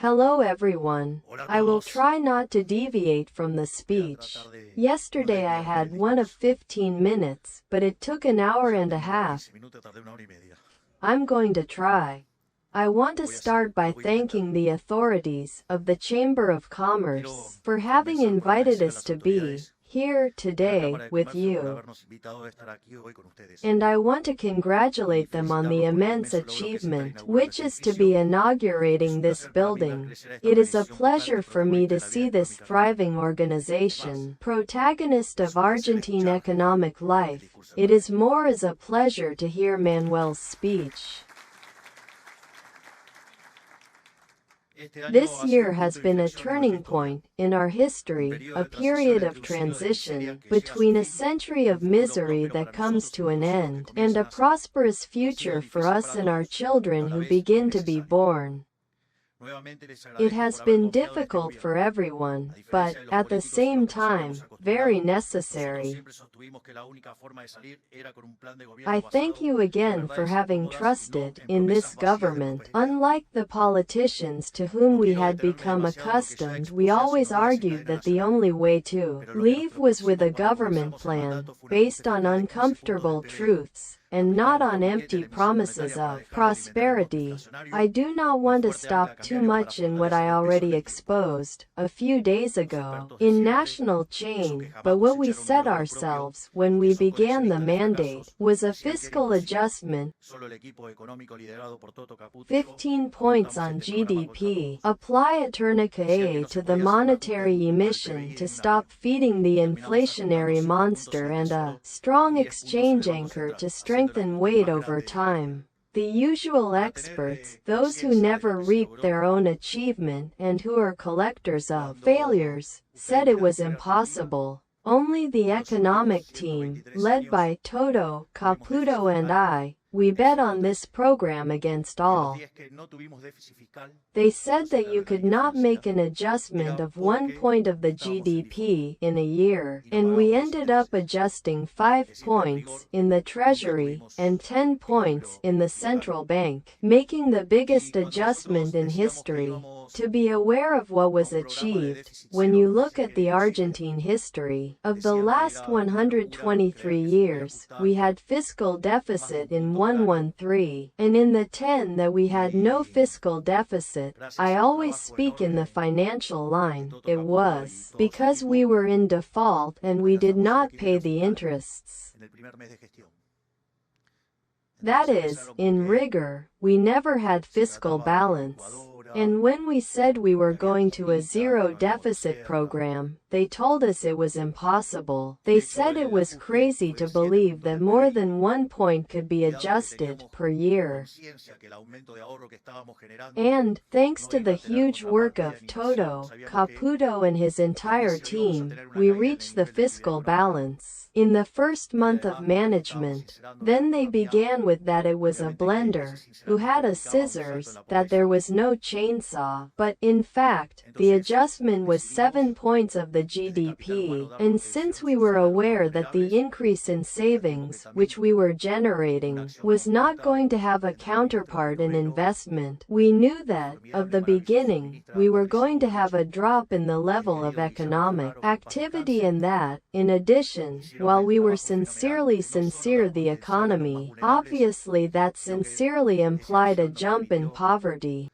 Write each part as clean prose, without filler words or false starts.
Hello everyone. I will try not to deviate from the speech. Yesterday I had one of 15 minutes, but it took an hour and a half. I'm going to try. I want to start by thanking the authorities of the Chamber of Commerce for having invited us to be here today with you. And I want to congratulate them on the immense achievement, which is to be inaugurating this building. It is a pleasure for me to see this thriving organization, protagonist of Argentine economic life. It is more as a pleasure to hear Manuel's speech. This year has been a turning point in our history, a period of transition between a century of misery that comes to an end and a prosperous future for us and our children who begin to be born. It has been difficult for everyone, but, at the same time, very necessary. I thank you again for having trusted in this government. Unlike the politicians to whom we had become accustomed, we always argued that the only way to leave was with a government plan, based on uncomfortable truths, and not on empty promises of prosperity. I do not want to stop too much in what I already exposed a few days ago in national chain, but what we set ourselves when we began the mandate was a fiscal adjustment, 15 points on GDP, apply a tourniquet to the monetary emission to stop feeding the inflationary monster, and a strong exchange anchor to strengthen weight over time. The usual experts, those who never reaped their own achievement and who are collectors of failures, said it was impossible. Only the economic team, led by Toto, Caputo and I, we bet on this program against all. They said that you could not make an adjustment of 1 point of the GDP in a year, and we ended up adjusting 5 points in the Treasury and 10 points in the central bank, making the biggest adjustment in history. To be aware of what was achieved, when you look at the Argentine history of the last 123 years, we had fiscal deficit in 113, and in the 10 that we had no fiscal deficit, I always speak in the financial line, it was because we were in default and we did not pay the interests. That is, in rigor, we never had fiscal balance. And when we said we were going to a zero deficit program, they told us it was impossible. They said it was crazy to believe that more than 1 point could be adjusted per year. And, thanks to the huge work of Toto, Caputo and his entire team, we reached the fiscal balance in the first month of management. Then they began with that it was a blender, who had a scissors, that there was no chainsaw, but, in fact, the adjustment was 7 points of the GDP, and since we were aware that the increase in savings, which we were generating, was not going to have a counterpart in investment, we knew that, of the beginning, we were going to have a drop in the level of economic activity, and that, in addition, while we were sincerely the economy, obviously that sincerely implied a jump in poverty.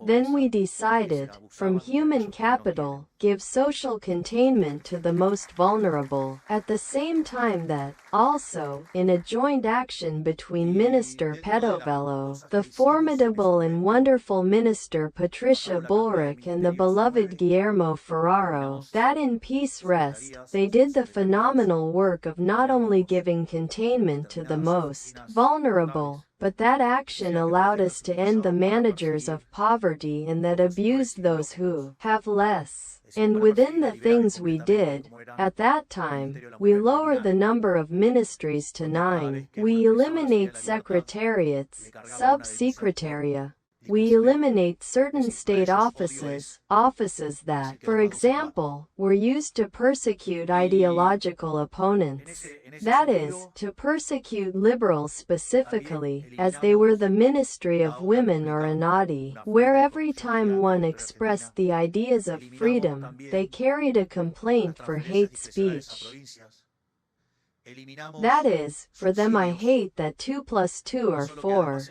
Then we decided, from human capital, give social containment to the most vulnerable, at the same time that, also, in a joint action between Minister Pedovello, the formidable and wonderful Minister Patricia Bullrich and the beloved Guillermo Ferraro, that in peace rest, they did the phenomenal work of not only giving containment to the most vulnerable, but that action allowed us to end the managers of poverty and that abused those who have less. And within the things we did, at that time, we lowered the number of ministries to 9. We eliminate secretariats, subsecretariat. We eliminate certain state offices that, for example, were used to persecute ideological opponents. That is, to persecute liberals specifically, as they were the Ministry of Women or INADI, where every time one expressed the ideas of freedom, they carried a complaint for hate speech. That is, for them I hate that 2 + 2 are 4.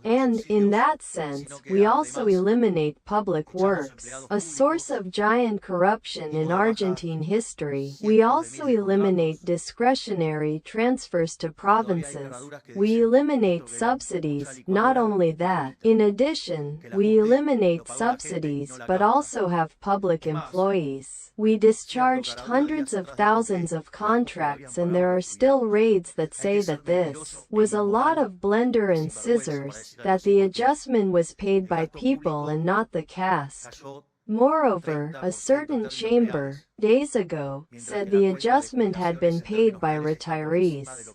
And, in that sense, we also eliminate public works, a source of giant corruption in Argentine history. We also eliminate discretionary transfers to provinces. We eliminate subsidies. Not only that, in addition, we eliminate subsidies but also have public employees. We discharged hundreds of thousands of contracts, and there are still raids that say that this was a lot of blender and scissors, that the adjustment was paid by people and not the caste. Moreover, a certain chamber, days ago, said the adjustment had been paid by retirees.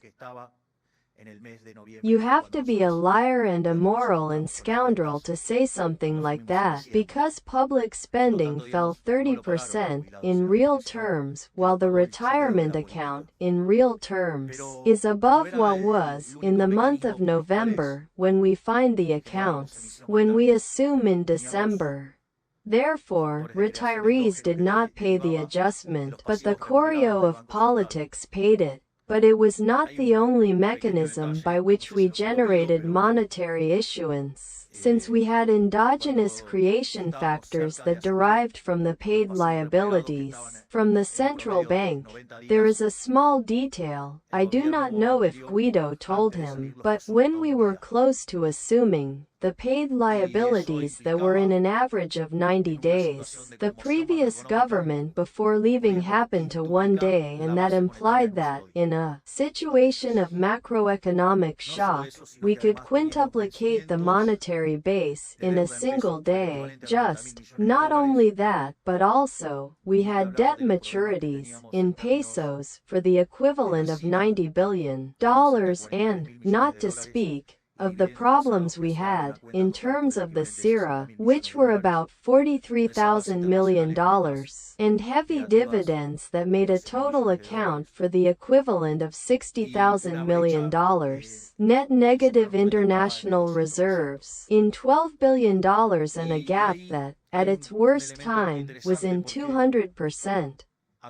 You have to be a liar and immoral and scoundrel to say something like that, because public spending fell 30% in real terms, while the retirement account, in real terms, is above what was in the month of November, when we find the accounts, when we assume in December. Therefore, retirees did not pay the adjustment, but the choreo of politics paid it. But it was not the only mechanism by which we generated monetary issuance, since we had endogenous creation factors that derived from the paid liabilities from the central bank. There is a small detail, I do not know if Guido told him, but when we were close to assuming the paid liabilities that were in an average of 90 days. The previous government before leaving happened to one day, and that implied that, in a situation of macroeconomic shock, we could quintuplicate the monetary base in a single day. Not only that, but also, we had debt maturities, in pesos, for the equivalent of $90 billion, and, not to speak of the problems we had, in terms of the SIRA, which were about $43,000 million, and heavy dividends that made a total account for the equivalent of $60,000 million. Net negative international reserves in $12 billion, and a gap that, at its worst time, was in 200%.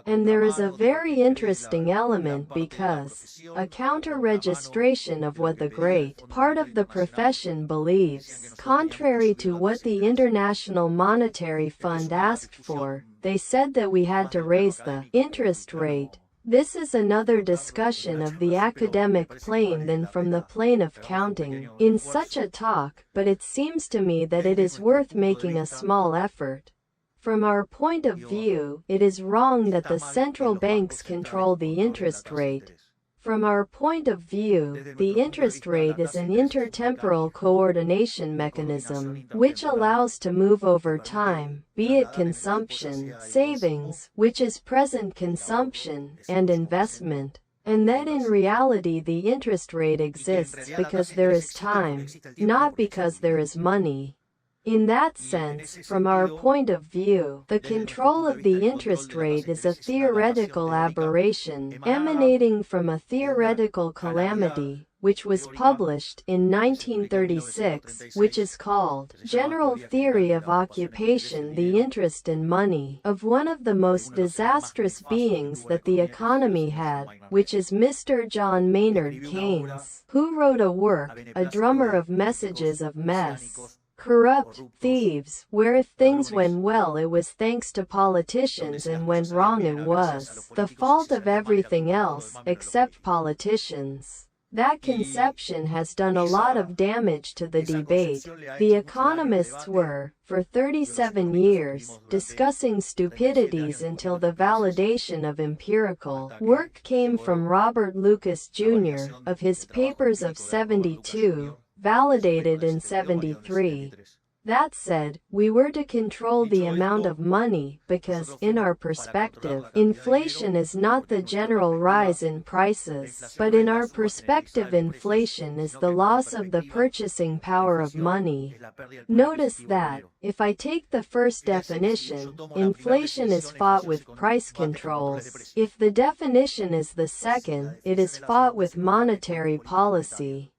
And there is a very interesting element, because a counter-registration of what the great part of the profession believes, contrary to what the International Monetary Fund asked for, they said that we had to raise the interest rate. This is another discussion of the academic plane than from the plane of counting in such a talk, but it seems to me that it is worth making a small effort. From our point of view, it is wrong that the central banks control the interest rate. From our point of view, the interest rate is an intertemporal coordination mechanism, which allows to move over time, be it consumption, savings, which is present consumption, and investment. And that in reality the interest rate exists because there is time, not because there is money. In that sense, from our point of view, the control of the interest rate is a theoretical aberration, emanating from a theoretical calamity, which was published in 1936, which is called General Theory of Occupation, the Interest in Money, of one of the most disastrous beings that the economy had, which is Mr. John Maynard Keynes, who wrote a work, A Drummer of Messages of Mess. Corrupt, thieves, where if things went well it was thanks to politicians and went wrong it was the fault of everything else, except politicians. That conception has done a lot of damage to the debate. The economists were, for 37 years, discussing stupidities until the validation of empirical work came from Robert Lucas Jr., of his papers of 72. Validated in 73. That said, we were to control the amount of money because, in our perspective, inflation is not the general rise in prices, but in our perspective inflation is the loss of the purchasing power of money. Notice that, if I take the first definition, inflation is fought with price controls. If the definition is the second, it is fought with monetary policy.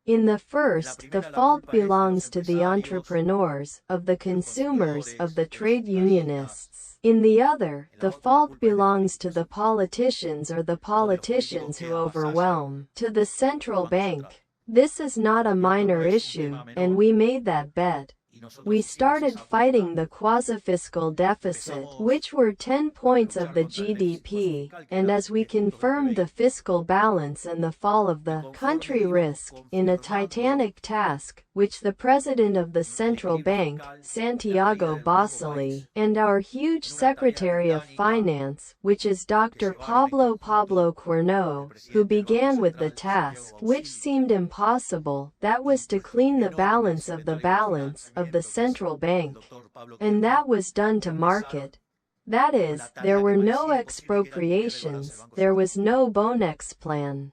In the first, the fault belongs to the entrepreneurs, of the consumers, of the trade unionists. In the other, the fault belongs to the politicians or the politicians who overwhelm, to the central bank. This is not a minor issue, and we made that bet. We started fighting the quasi-fiscal deficit, which were 10 points of the GDP, and as we confirmed the fiscal balance and the fall of the country risk, in a titanic task, which the president of the central bank, Santiago Basile, and our huge Secretary of Finance, which is Dr. Pablo Cuerno, who began with the task, which seemed impossible, that was to clean the balance of the central bank. And that was done to market. That is, there were no expropriations, there was no Bonex plan.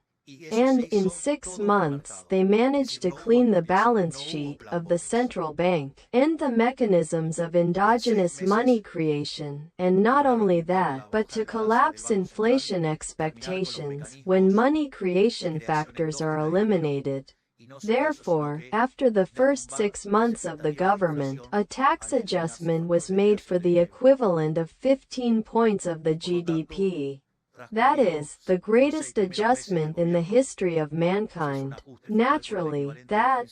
And in 6 months they managed to clean the balance sheet of the central bank, end the mechanisms of endogenous money creation, and not only that, but to collapse inflation expectations when money creation factors are eliminated. Therefore, after the first 6 months of the government, a tax adjustment was made for the equivalent of 15 points of the GDP. That is, the greatest adjustment in the history of mankind. Naturally,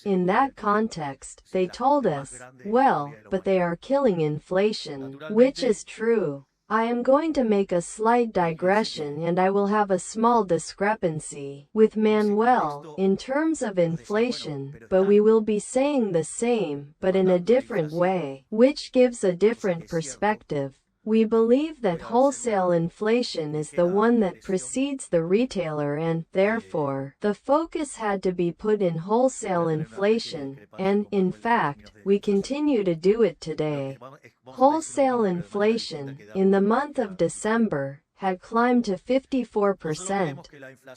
in that context, they told us, well, but they are killing inflation, which is true. I am going to make a slight digression and I will have a small discrepancy with Manuel in terms of inflation, but we will be saying the same, but in a different way, which gives a different perspective. We believe that wholesale inflation is the one that precedes the retailer and, therefore, the focus had to be put in wholesale inflation, and, in fact, we continue to do it today. Wholesale inflation, in the month of December, had climbed to 54%.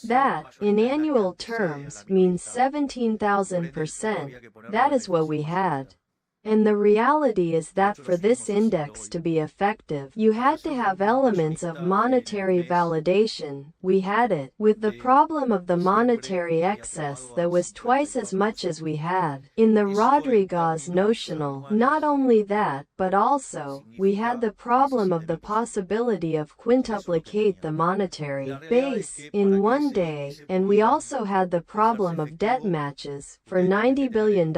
That, in annual terms, means 17,000%. That is what we had. And the reality is that for this index to be effective, you had to have elements of monetary validation. We had it, with the problem of the monetary excess that was twice as much as we had in the Rodriguez notional. Not only that, but also, we had the problem of the possibility of quintuplicate the monetary base in one day, and we also had the problem of debt matches for $90 billion,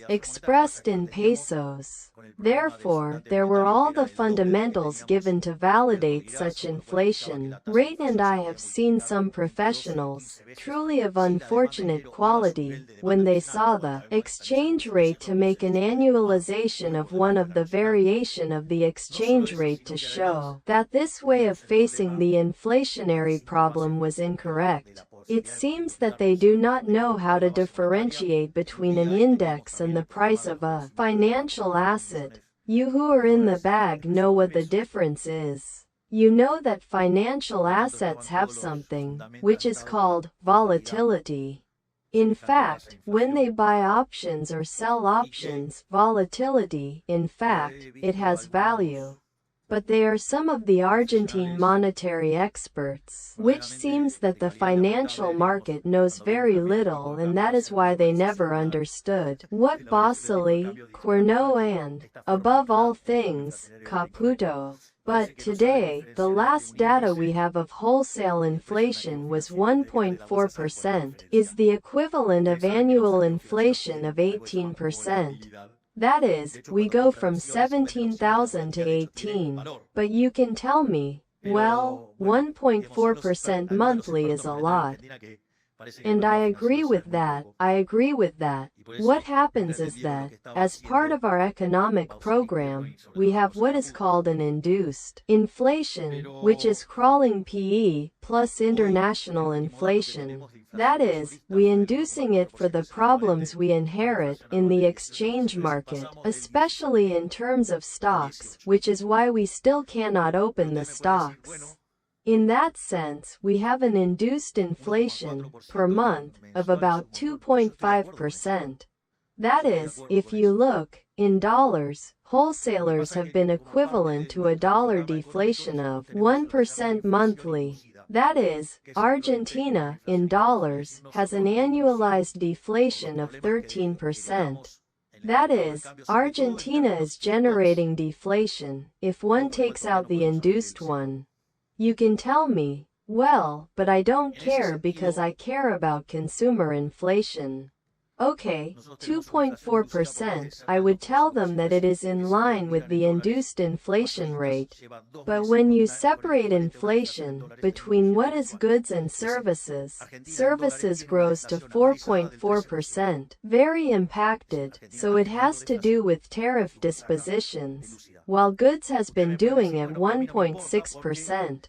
expressed in pesos. Therefore, there were all the fundamentals given to validate such inflation rate, and I have seen some professionals, truly of unfortunate quality, when they saw the exchange rate to make an annualization of one of the variation of the exchange rate to show that this way of facing the inflationary problem was incorrect. It seems that they do not know how to differentiate between an index and the price of a financial asset. You who are in the bag know what the difference is. You know that financial assets have something, which is called volatility. In fact, when they buy options or sell options, volatility, in fact, it has value. But they are some of the Argentine monetary experts, which seems that the financial market knows very little, and that is why they never understood what Basile, Cuerno and, above all things, Caputo. But today, the last data we have of wholesale inflation was 1.4%, is the equivalent of annual inflation of 18%. That is, we go from 17,000 to 18. But you can tell me, well, 1.4% monthly is a lot. And I agree with that. What happens is that, as part of our economic program, we have what is called an induced inflation, which is crawling PE plus international inflation. That is, we inducing it for the problems we inherit in the exchange market, especially in terms of stocks, which is why we still cannot open the stocks. In that sense, we have an induced inflation per month of about 2.5%. That is, if you look in dollars, wholesalers have been equivalent to a dollar deflation of 1% monthly. That is, Argentina, in dollars, has an annualized deflation of 13%. That is, Argentina is generating deflation, if one takes out the induced one. You can tell me, well, but I don't care because I care about consumer inflation. Okay, 2.4%, I would tell them that it is in line with the induced inflation rate. But when you separate inflation between what is goods and services, services grows to 4.4%, very impacted, so it has to do with tariff dispositions, while goods has been doing at 1.6%.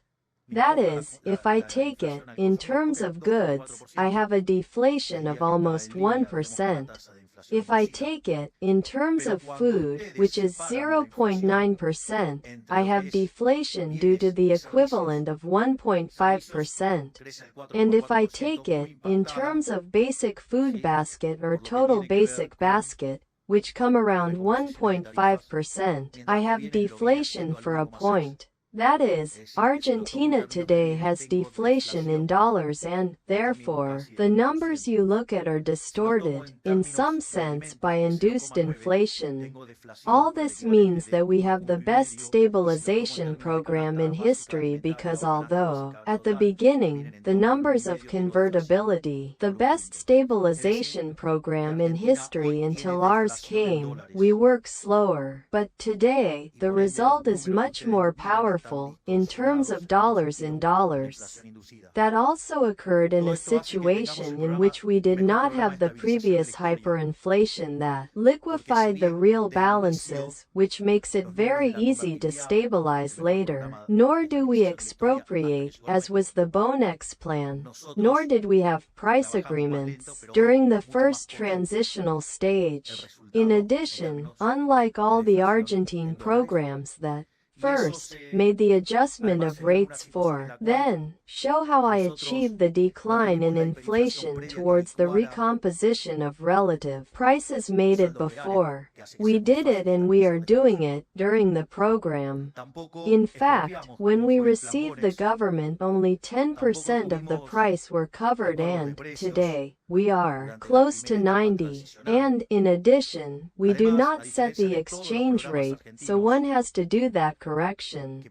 That is, if I take it, in terms of goods, I have a deflation of almost 1%. If I take it, in terms of food, which is 0.9%, I have deflation due to the equivalent of 1.5%. And if I take it, in terms of basic food basket or total basic basket, which come around 1.5%, I have deflation for a point. That is, Argentina today has deflation in dollars and, therefore, the numbers you look at are distorted, in some sense, by induced inflation. All this means that we have the best stabilization program in history because although, at the beginning, the numbers of convertibility, the best stabilization program in history until ours came, we work slower. But today, the result is much more powerful in terms of dollars in dollars. That also occurred in a situation in which we did not have the previous hyperinflation that liquefied the real balances, which makes it very easy to stabilize later. Nor do we expropriate, as was the Bonex plan, nor did we have price agreements during the first transitional stage. In addition, unlike all the Argentine programs that first, made the adjustment of rates for, then, show how I achieved the decline in inflation towards the recomposition of relative prices made it before. We did it and we are doing it during the program. In fact, when we received the government only 10% of the price were covered and, today, we are close to 90. And, in addition, we do not set the exchange rate, so one has to do that correction.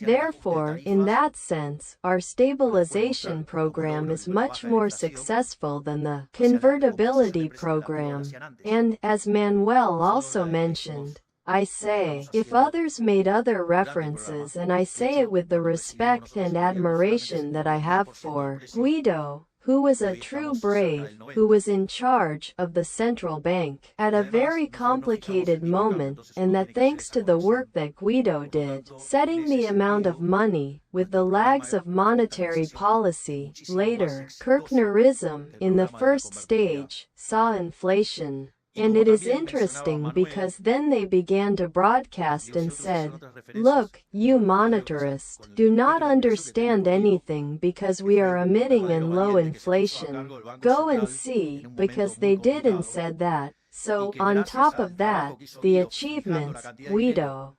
Therefore, in that sense, our stabilization program is much more successful than the convertibility program. And, as Manuel also mentioned, I say, if others made other references and I say it with the respect and admiration that I have for Guido, who was a true brave, who was in charge of the central bank at a very complicated moment, and that thanks to the work that Guido did, setting the amount of money, with the lags of monetary policy, later, Kirchnerism, in the first stage, saw inflation. And it is interesting because then they began to broadcast and said, look, you monetarists, do not understand anything because we are emitting in low inflation. Go and see, because they did and said that. So, on top of that, the achievements, Guido.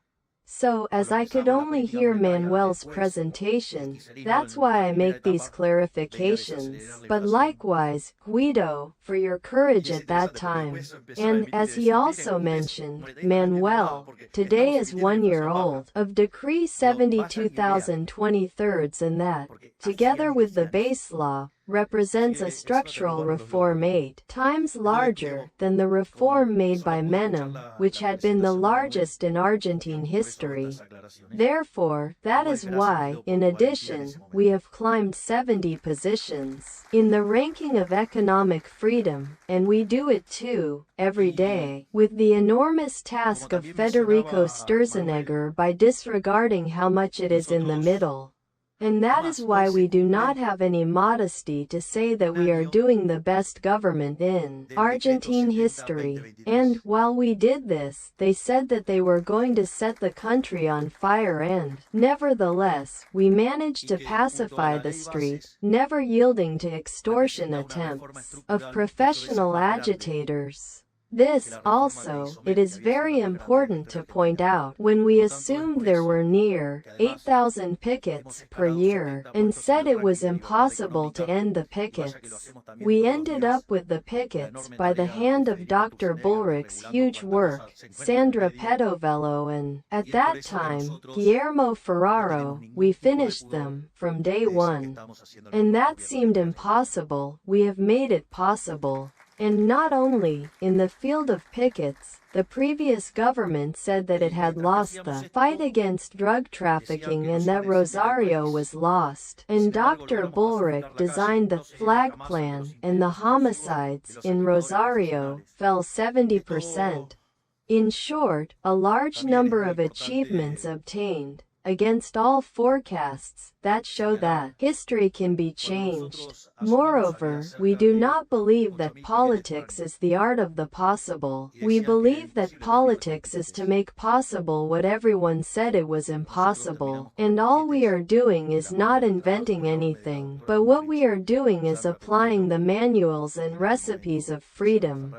So, as I could only hear Manuel's presentation, that's why I make these clarifications. But likewise, Guido, for your courage at that time. And, as he also mentioned, Manuel, today is 1 year old, of Decree 72,023 and that, together with the base law, represents a structural reform 8 times larger than the reform made by Menem, which had been the largest in Argentine history. Therefore, that is why, in addition, we have climbed 70 positions in the ranking of economic freedom, and we do it too, every day, with the enormous task of Federico Sturzenegger by disregarding how much it is in the middle. And that is why we do not have any modesty to say that we are doing the best government in Argentine history. And, while we did this, they said that they were going to set the country on fire and, nevertheless, we managed to pacify the street, never yielding to extortion attempts of professional agitators. This, also, it is very important to point out, when we assumed there were near 8,000 pickets per year, and said it was impossible to end the pickets, we ended up with the pickets by the hand of Dr. Bullrich's huge work, Sandra Petovello and, at that time, Guillermo Ferraro. We finished them, from day one. And that seemed impossible. We have made it possible. And not only, in the field of pickets, the previous government said that it had lost the fight against drug trafficking and that Rosario was lost. And Dr. Bullrich designed the flag plan, and the homicides in Rosario fell 70%. In short, a large number of achievements obtained, against all forecasts, that show that history can be changed. Moreover, we do not believe that politics is the art of the possible. We believe that politics is to make possible what everyone said it was impossible. And all we are doing is not inventing anything, but what we are doing is applying the manuals and recipes of freedom.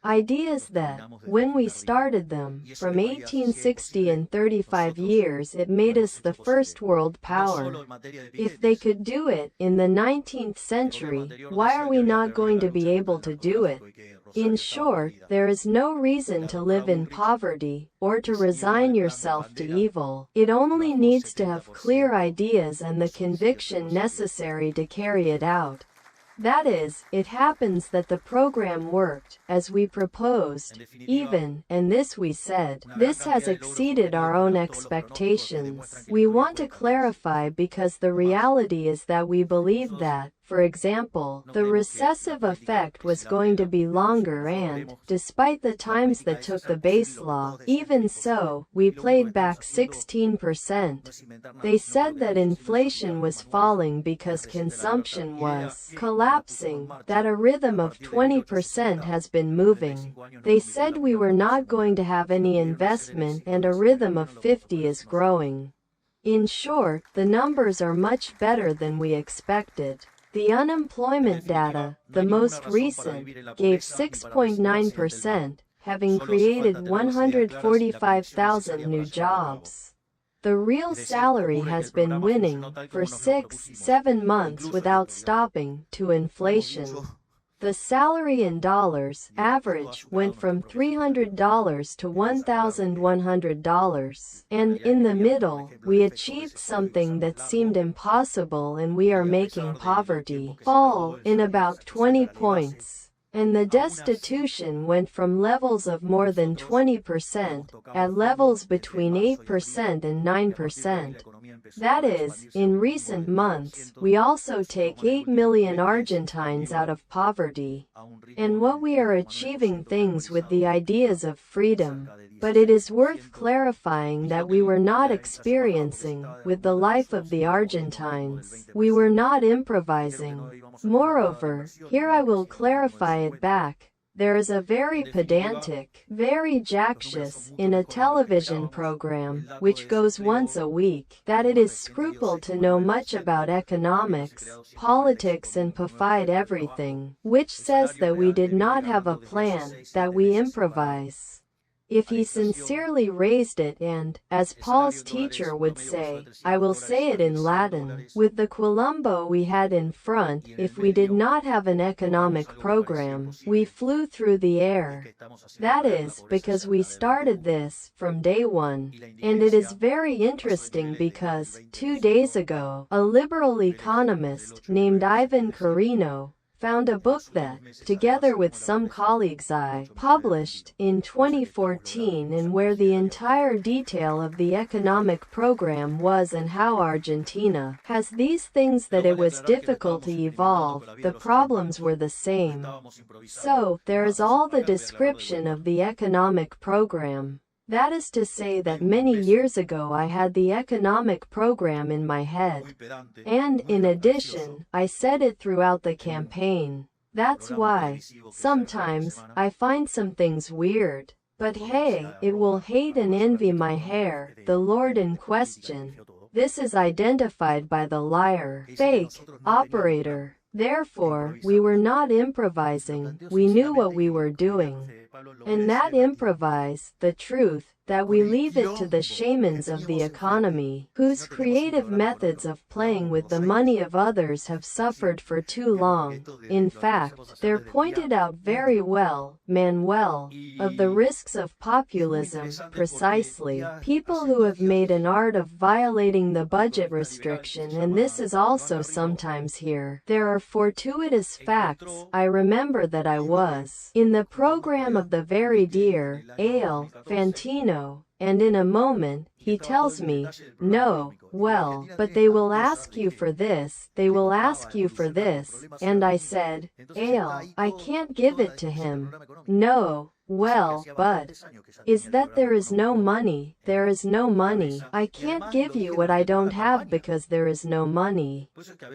Ideas that, when we started them, from 1860 in 35 years it made us the first world power. If they could do it in the 19th century, why are we not going to be able to do it? In short, there is no reason to live in poverty, or to resign yourself to evil. It only needs to have clear ideas and the conviction necessary to carry it out. That is, it happens that the program worked, as we proposed, even, and this we said, this has exceeded our own expectations. We want to clarify because the reality is that we believed that, for example, the recessive effect was going to be longer and, despite the times that took the base law, even so, we played back 16%. They said that inflation was falling because consumption was collapsing, that a rhythm of 20% has been moving. They said we were not going to have any investment and a rhythm of 50 is growing. In short, the numbers are much better than we expected. The unemployment data, the most recent, gave 6.9%, having created 145,000 new jobs. The real salary has been winning, for 6-7 months without stopping, to inflation. The salary in dollars, average, went from $300 to $1,100. And, in the middle, we achieved something that seemed impossible and we are making poverty fall in about 20 points. And the destitution went from levels of more than 20%, at levels between 8% and 9%. That is, in recent months, we also take 8 million Argentines out of poverty. And what we are achieving things with the ideas of freedom. But it is worth clarifying that we were not experiencing, with the life of the Argentines. We were not improvising. Moreover, here I will clarify it back. There is a very pedantic, very jactious, in a television program, which goes once a week, that it is scruple to know much about economics, politics and provide everything, which says that we did not have a plan, that we improvise. If he sincerely raised it and, as Paul's teacher would say, I will say it in Latin, with the Quilombo we had in front, if we did not have an economic program, we flew through the air. That is, because we started this, from day one. And it is very interesting because, 2 days ago, a liberal economist, named Ivan Carino, found a book that, together with some colleagues I published in 2014 and where the entire detail of the economic program was and how Argentina has these things that it was difficult to evolve, the problems were the same. So, there is all the description of the economic program. That is to say that many years ago I had the economic program in my head. And, in addition, I said it throughout the campaign. That's why, sometimes, I find some things weird. But hey, it will hate and envy my hair, the Lord in question. This is identified by the liar, fake, operator. Therefore, we were not improvising, we knew what we were doing. And that improvise, the truth, that we leave it to the shamans of the economy, whose creative methods of playing with the money of others have suffered for too long. In fact, they're pointed out very well, Manuel, of the risks of populism, precisely. People who have made an art of violating the budget restriction, and this is also sometimes here. There are fortuitous facts. I remember that I was in the program of the very dear Ale Fantino, and in a moment, he tells me, no, well, but they will ask you for this, they will ask you for this, and I said, Ale, I can't give it to him. No, well, but is that there is no money, there is no money. I can't give you what I don't have because there is no money.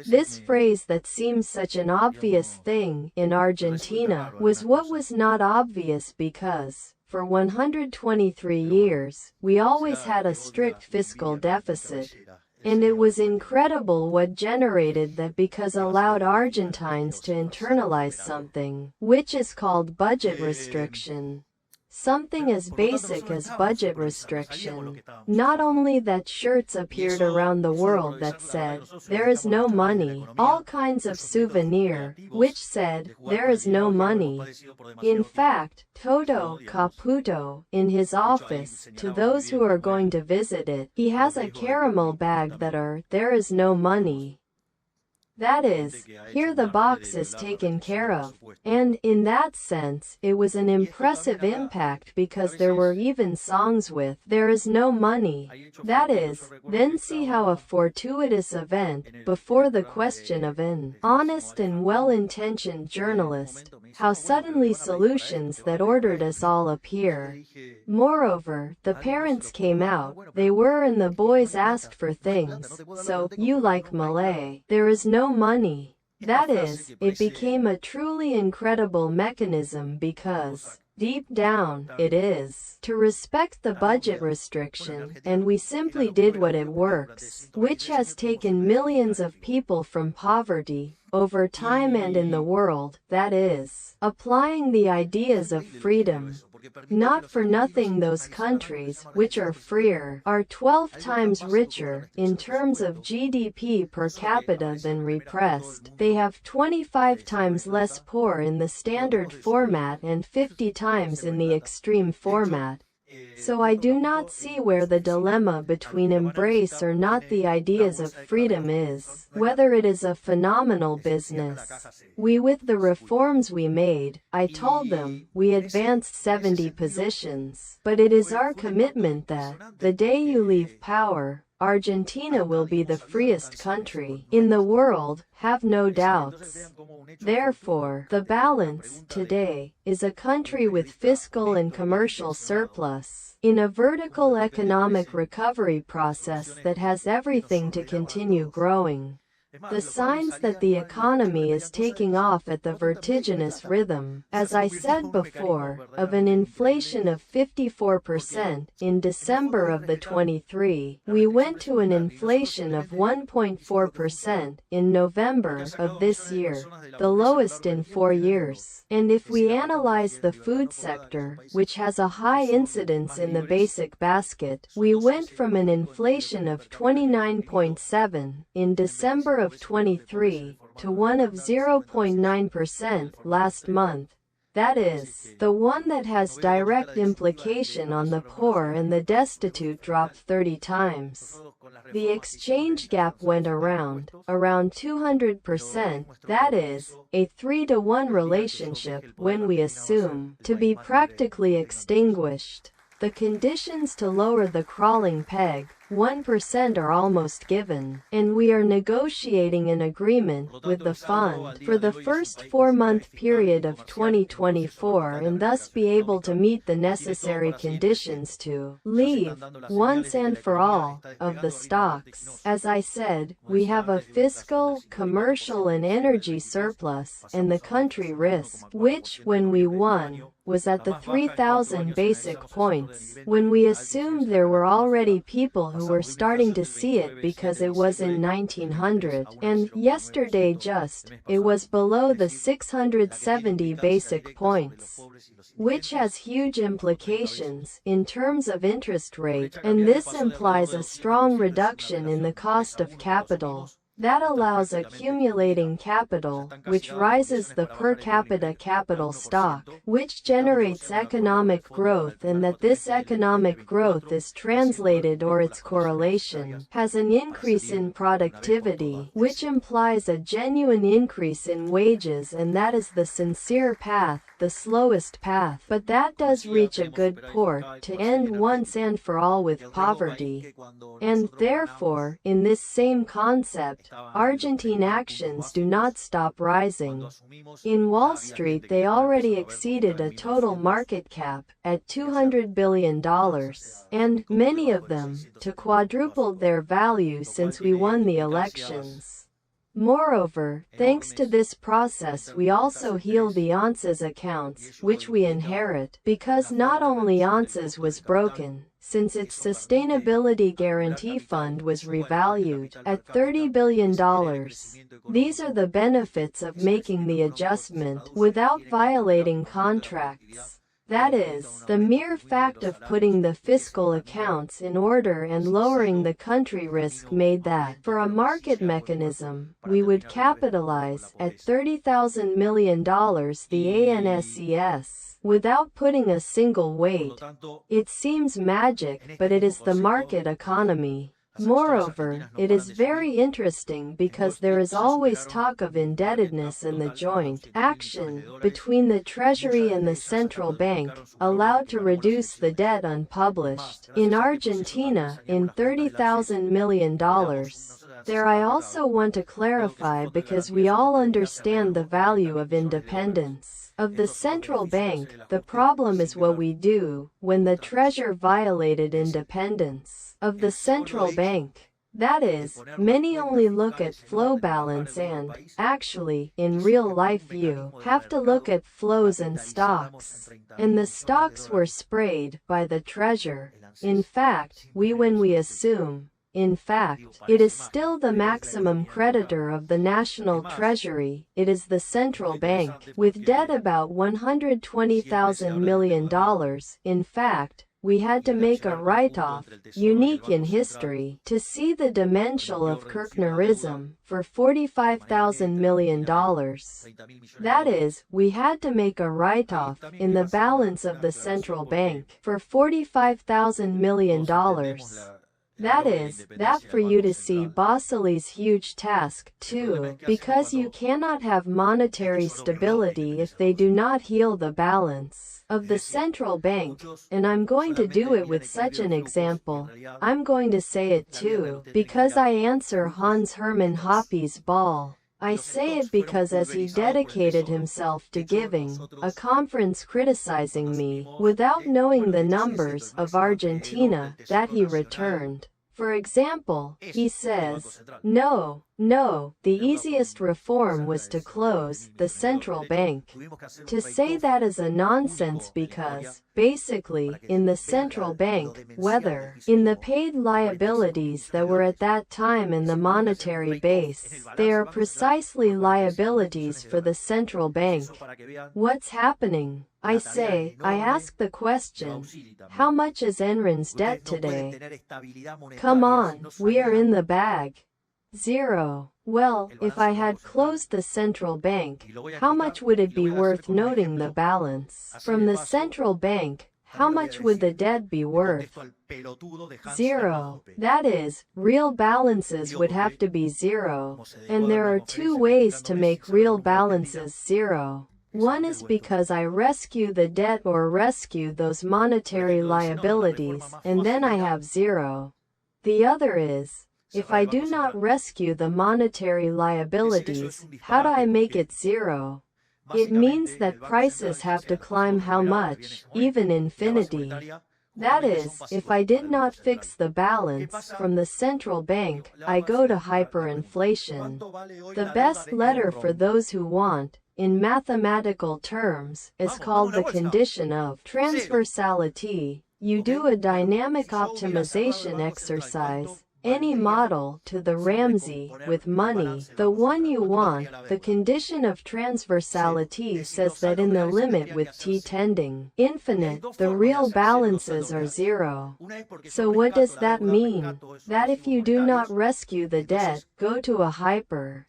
This phrase that seems such an obvious thing in Argentina was what was not obvious because, for 123 years, we always had a strict fiscal deficit. And it was incredible what generated that because allowed Argentines to internalize something, which is called budget restriction. Something as basic as budget restriction. Not only that shirts appeared around the world that said, there is no money, all kinds of souvenir, which said, there is no money. In fact, Toto Caputo, in his office, to those who are going to visit it, he has a caramel bag that are, there is no money. That is, here the box is taken care of. And, in that sense, it was an impressive impact because there were even songs with, there is no money. That is, then see how a fortuitous event, before the question of an honest and well-intentioned journalist, how suddenly solutions that ordered us all appear. Moreover, the parents came out, they were and the boys asked for things, so, you like Milei, there is no money. That is, it became a truly incredible mechanism because, deep down, it is to respect the budget restriction, and we simply did what it works, which has taken millions of people from poverty, over time and in the world, that is, applying the ideas of freedom. Not for nothing those countries, which are freer, are 12 times richer, in terms of GDP per capita than repressed. They have 25 times less poor in the standard format and 50 times in the extreme format. So I do not see where the dilemma between embrace or not the ideas of freedom is, whether it is a phenomenal business. We with the reforms we made, I told them, we advanced 70 positions. But it is our commitment that, the day you leave power, Argentina will be the freest country in the world, have no doubts. Therefore, the balance, today, is a country with fiscal and commercial surplus, in a vertical economic recovery process that has everything to continue growing. The signs that the economy is taking off at the vertiginous rhythm, as I said before, of an inflation of 54% in December of the 23. We went to an inflation of 1.4% in November of this year, the lowest in 4 years. And if we analyze the food sector, which has a high incidence in the basic basket, we went from an inflation of 29.7 in December of 23 to one of 0.9% last month. That is, the one that has direct implication on the poor and the destitute dropped 30 times. The exchange gap went around 200%, that is, a 3-to-1 relationship when we assume to be practically extinguished. The conditions to lower the crawling peg, 1%, are almost given, and we are negotiating an agreement with the fund for the first 4-month period of 2024 and thus be able to meet the necessary conditions to leave, once and for all, of the stocks. As I said, we have a fiscal, commercial and energy surplus, and the country risk, which, when we won, was at the 3,000 basic points, when we assumed there were already people who were starting to see it because it was in 1900, and yesterday it was below the 670 basic points, which has huge implications in terms of interest rate, and this implies a strong reduction in the cost of capital. That allows accumulating capital, which rises the per capita capital stock, which generates economic growth, and that this economic growth is translated, or its correlation has an increase in productivity, which implies a genuine increase in wages, and that is the sincere path, the slowest path, but that does reach a good port to end once and for all with poverty. And therefore, in this same concept, Argentine actions do not stop rising. In Wall Street they already exceeded a total market cap at $200 billion, and many of them to quadrupled their value since we won the elections. Moreover, thanks to this process we also heal the ANSES accounts, which we inherit, because not only ANSES was broken, since its Sustainability Guarantee Fund was revalued at $30 billion. These are the benefits of making the adjustment without violating contracts. That is, the mere fact of putting the fiscal accounts in order and lowering the country risk made that, for a market mechanism, we would capitalize at $30,000 million the ANSES. Without putting a single weight. It seems magic, but it is the market economy. Moreover, it is very interesting because there is always talk of indebtedness, and the joint action between the Treasury and the central bank allowed to reduce the debt unpublished in Argentina in $30,000 million. There I also want to clarify, because we all understand the value of independence of the central bank. The problem is what we do when the Treasury violated independence of the central bank. That is, many only look at flow balance and, actually, in real life you have to look at flows and stocks. And the stocks were sprayed by the Treasury. In fact, when we assume, in fact, it is still the maximum creditor of the national treasury, it is the central bank, with debt about $120,000 million. In fact, we had to make a write-off, unique in history, to see the dimension of Kirchnerism, for $45,000 million. That is, we had to make a write-off in the balance of the central bank for $45,000 million. That is, that for you to see Basile's huge task, too, because you cannot have monetary stability if they do not heal the balance of the central bank, and I'm going to do it with such an example. I'm going to say it too, because I answer Hans Hermann Hoppe's ball. I say it because as he dedicated himself to giving a conference criticizing me, without knowing the numbers of Argentina that he returned. For example, he says, no, the easiest reform was to close the central bank. To say that is a nonsense because, basically, in the central bank, whether in the paid liabilities that were at that time in the monetary base, they are precisely liabilities for the central bank. What's happening? I ask the question, how much is Enron's debt today? Come on, we are in the bag. 0. Well, if I had closed the central bank, how much would it be worth? Noting the balance from the central bank, how much would the debt be worth? 0. That is, real balances would have to be 0. And there are two ways to make real balances 0. One is because I rescue the debt or rescue those monetary liabilities, and then I have zero. The other is, if I do not rescue the monetary liabilities, how do I make it zero? It means that prices have to climb how much, even infinity. That is, if I did not fix the balance from the central bank, I go to hyperinflation. The best letter for those who want, in mathematical terms, is called the condition of transversality. You do a dynamic optimization exercise, any model to the Ramsey with money, the one you want. The condition of transversality says that in the limit with t tending infinite, the real balances are zero. So what does that mean? That if you do not rescue the debt, go to a hyper.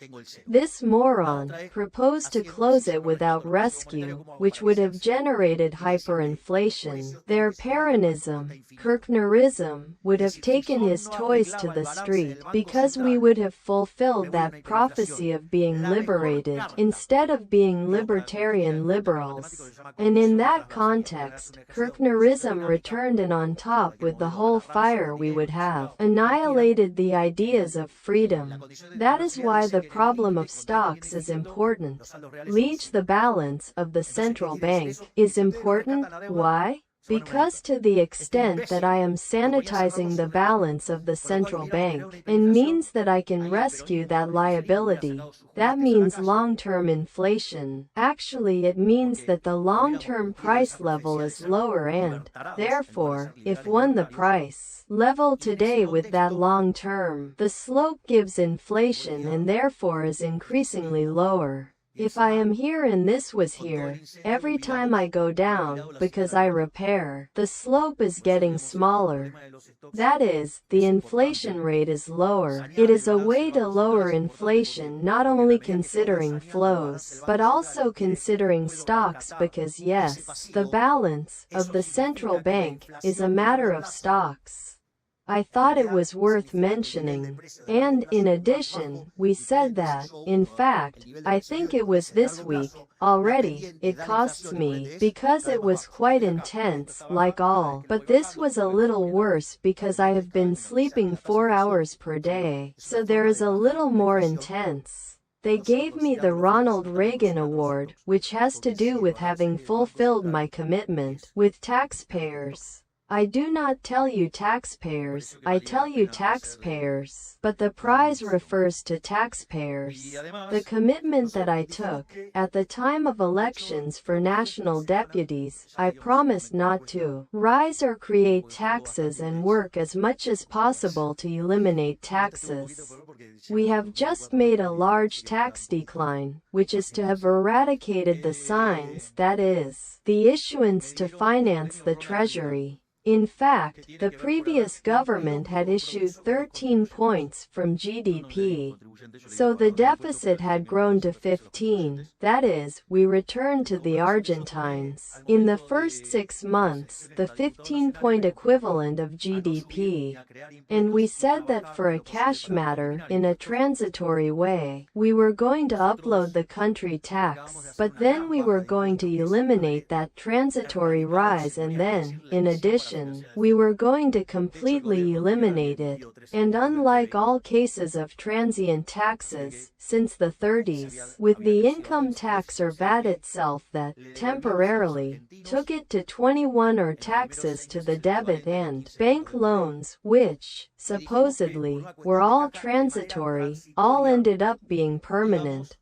This moron proposed to close it without rescue, which would have generated hyperinflation. Their Peronism, Kirchnerism, would have taken his toys to the street, because we would have fulfilled that prophecy of being liberated, instead of being libertarian liberals. And in that context, Kirchnerism returned, and on top with the whole fire we would have annihilated the ideas of freedom. That is why the problem of stocks is important. Leach the balance of the central bank is important. Why? Because to the extent that I am sanitizing the balance of the central bank, and means that I can rescue that liability, that means long-term inflation. Actually, it means that the long-term price level is lower, and, therefore, if one the price level today with that long-term, the slope gives inflation and therefore is increasingly lower. If I am here and this was here, every time I go down, because I repair, the slope is getting smaller. That is, the inflation rate is lower. It is a way to lower inflation, not only considering flows, but also considering stocks, because yes, the balance of the central bank is a matter of stocks. I thought it was worth mentioning. And, in addition, we said that, in fact, I think it was this week, already, it costs me, because it was quite intense, like all. But this was a little worse because I have been sleeping 4 hours per day, so there is a little more intense. They gave me the Ronald Reagan Award, which has to do with having fulfilled my commitment with taxpayers. I do not tell you taxpayers, I tell you taxpayers, but the prize refers to taxpayers. The commitment that I took, at the time of elections for national deputies, I promised not to rise or create taxes and work as much as possible to eliminate taxes. We have just made a large tax decline, which is to have eradicated the signs, that is, the issuance to finance the treasury. In fact, the previous government had issued 13 points from GDP. So the deficit had grown to 15. That is, we returned to the Argentines. In the first 6 months, the 15-point equivalent of GDP. And we said that for a cash matter, in a transitory way, we were going to upload the country tax. But then we were going to eliminate that transitory rise, and then, in addition, we were going to completely eliminate it. And unlike all cases of transient taxes, since the 30s, with the income tax or VAT itself that, temporarily, took it to 21, or taxes to the debit and bank loans, which, supposedly, were all transitory, all ended up being permanent.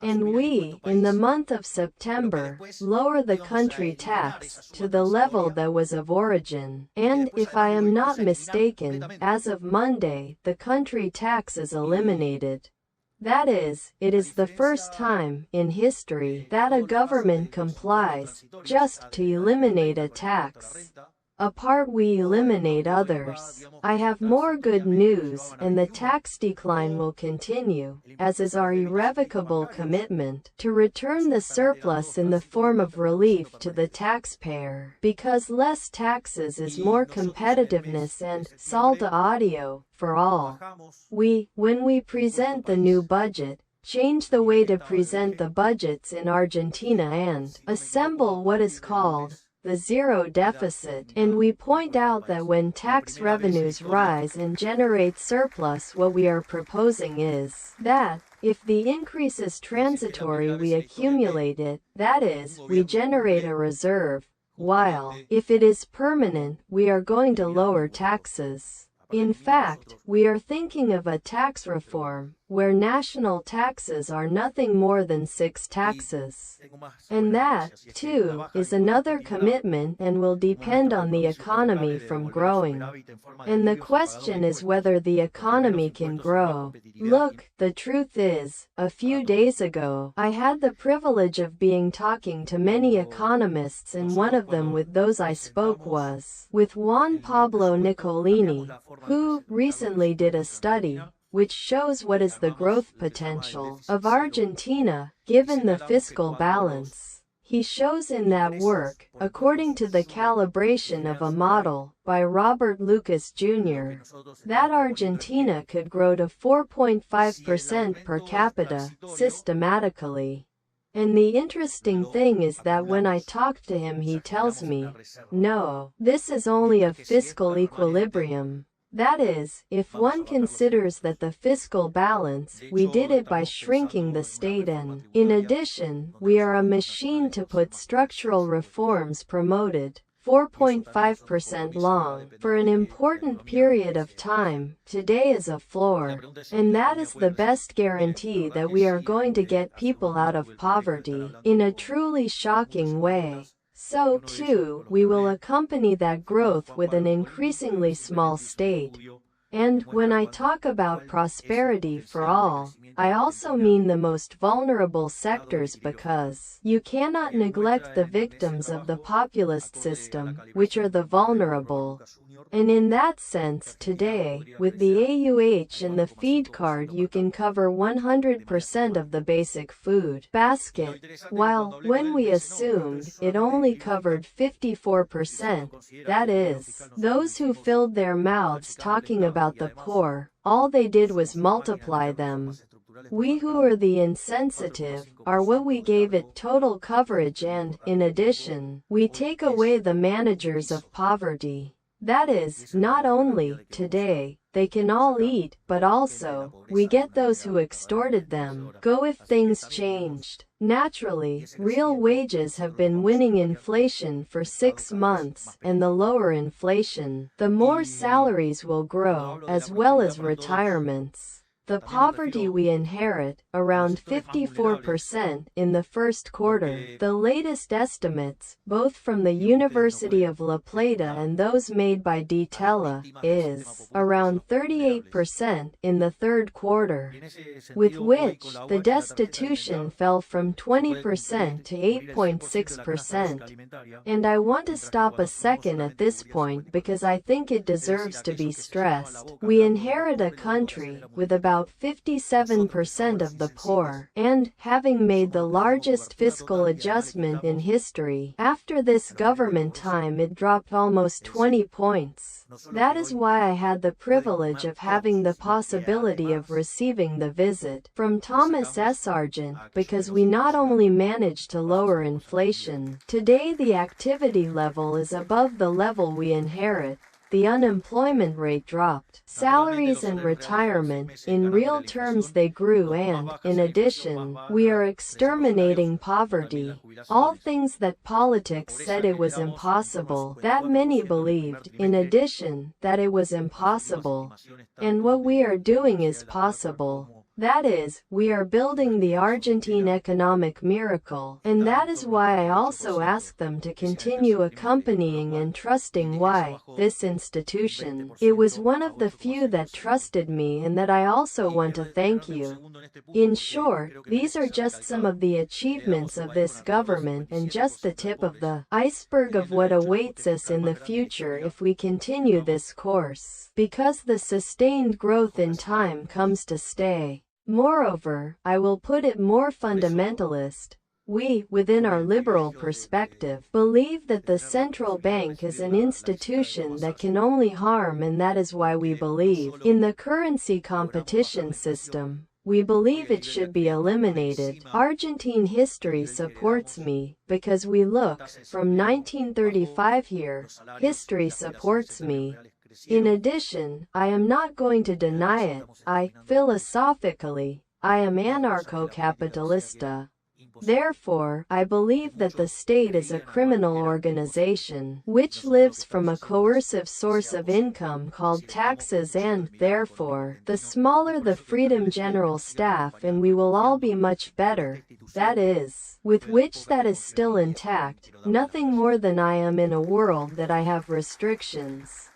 And we, in the month of September, lower the country tax to the level that was of origin. And, if I am not mistaken, as of Monday, the country tax is eliminated. That is, it is the first time, in history, that a government complies, just to eliminate a tax. Apart we eliminate others. I have more good news, and the tax decline will continue, as is our irrevocable commitment, to return the surplus in the form of relief to the taxpayer, because less taxes is more competitiveness and, saldo audio, for all. When we present the new budget, change the way to present the budgets in Argentina and assemble what is called the zero deficit, and we point out that when tax revenues rise and generate surplus, what we are proposing is that if the increase is transitory, we accumulate it, that is, we generate a reserve, while if it is permanent, we are going to lower taxes. In fact, we are thinking of a tax reform where national taxes are nothing more than 6 taxes. And that, too, is another commitment and will depend on the economy from growing. And the question is whether the economy can grow. Look, the truth is, a few days ago, I had the privilege of talking to many economists, and one of them with those I spoke was with Juan Pablo Nicolini, who recently did a study which shows what is the growth potential of Argentina, given the fiscal balance. He shows in that work, according to the calibration of a model by Robert Lucas Jr., that Argentina could grow to 4.5% per capita, systematically. And the interesting thing is that when I talk to him, he tells me, no, this is only a fiscal equilibrium. That is, if one considers that the fiscal balance, we did it by shrinking the state, and, in addition, we are a machine to put structural reforms promoted 4.5% long, for an important period of time, today is a floor. And that is the best guarantee that we are going to get people out of poverty, in a truly shocking way. So, too, we will accompany that growth with an increasingly small state. And, when I talk about prosperity for all, I also mean the most vulnerable sectors, because you cannot neglect the victims of the populist system, which are the vulnerable. And in that sense, today, with the AUH and the feed card, you can cover 100% of the basic food basket, while, when we assumed, it only covered 54%, that is, those who filled their mouths talking about the poor, all they did was multiply them. We who are the insensitive, are what we gave it total coverage, and, in addition, we take away the managers of poverty. That is, not only, today, they can all eat, but also, we get those who extorted them go if things changed. Naturally, real wages have been winning inflation for 6 months, and the lower inflation, the more salaries will grow, as well as retirements. The poverty we inherit, around 54% in the first quarter. The latest estimates, both from the University of La Plata and those made by Ditella, is around 38% in the third quarter, with which the destitution fell from 20% to 8.6%. And I want to stop a second at this point because I think it deserves to be stressed. We inherit a country with about 57% of the poor, and, having made the largest fiscal adjustment in history, after this government time it dropped almost 20 points. That is why I had the privilege of having the possibility of receiving the visit from Thomas S. Argent, because we not only managed to lower inflation, today the activity level is above the level we inherit. The unemployment rate dropped. Salaries and retirement, in real terms they grew, and, in addition, we are exterminating poverty. All things that politics said it was impossible, that many believed, in addition, that it was impossible. And what we are doing is possible. That is, we are building the Argentine economic miracle, and that is why I also ask them to continue accompanying and trusting why, this institution. It was one of the few that trusted me, and that I also want to thank you. In short, these are just some of the achievements of this government and just the tip of the iceberg of what awaits us in the future if we continue this course, because the sustained growth in time comes to stay. Moreover, I will put it more fundamentalist. We, within our liberal perspective, believe that the central bank is an institution that can only harm, and that is why we believe in the currency competition system. We believe it should be eliminated. Argentine history supports me, because we look, from 1935 here, history supports me. In addition, I am not going to deny it, philosophically, I am anarcho-capitalista. Therefore, I believe that the state is a criminal organization, which lives from a coercive source of income called taxes and, therefore, the smaller the freedom general staff and we will all be much better, that is, with which that is still intact, nothing more than I am in a world that I have restrictions.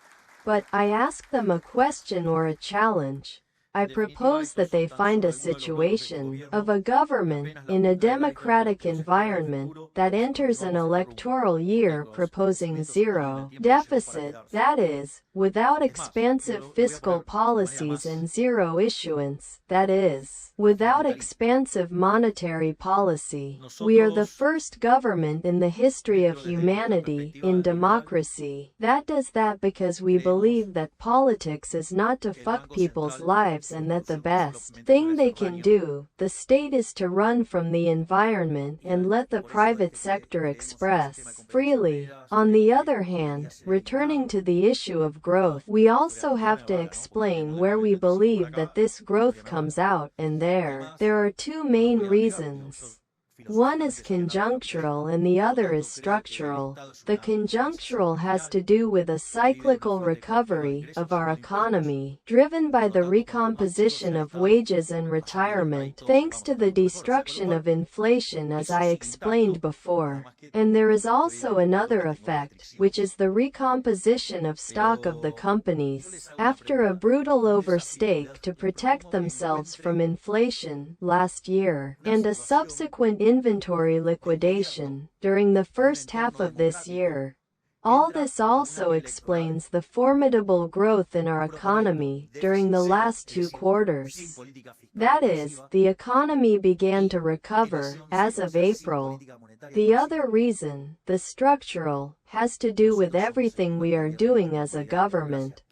But, I ask them a question or a challenge. I propose that they find a situation of a government in a democratic environment that enters an electoral year proposing zero deficit, that is, without expansive fiscal policies and zero issuance, that is, without expansive monetary policy. We are the first government in the history of humanity in democracy that does that because we believe that politics is not to fuck people's lives and that the best thing they can do, the state, is to run from the environment and let the private sector express freely. On the other hand, returning to the issue of growth, we also have to explain where we believe that this growth comes out, and there are two main reasons. One is conjunctural and the other is structural. The conjunctural has to do with a cyclical recovery of our economy, driven by the recomposition of wages and retirement, thanks to the destruction of inflation as I explained before. And there is also another effect, which is the recomposition of stock of the companies, after a brutal overstake to protect themselves from inflation last year, and a subsequent inventory liquidation during the first half of this year. All this also explains the formidable growth in our economy during the last 2 quarters. That is, the economy began to recover as of April. The other reason, the structural, has to do with everything we are doing as a government.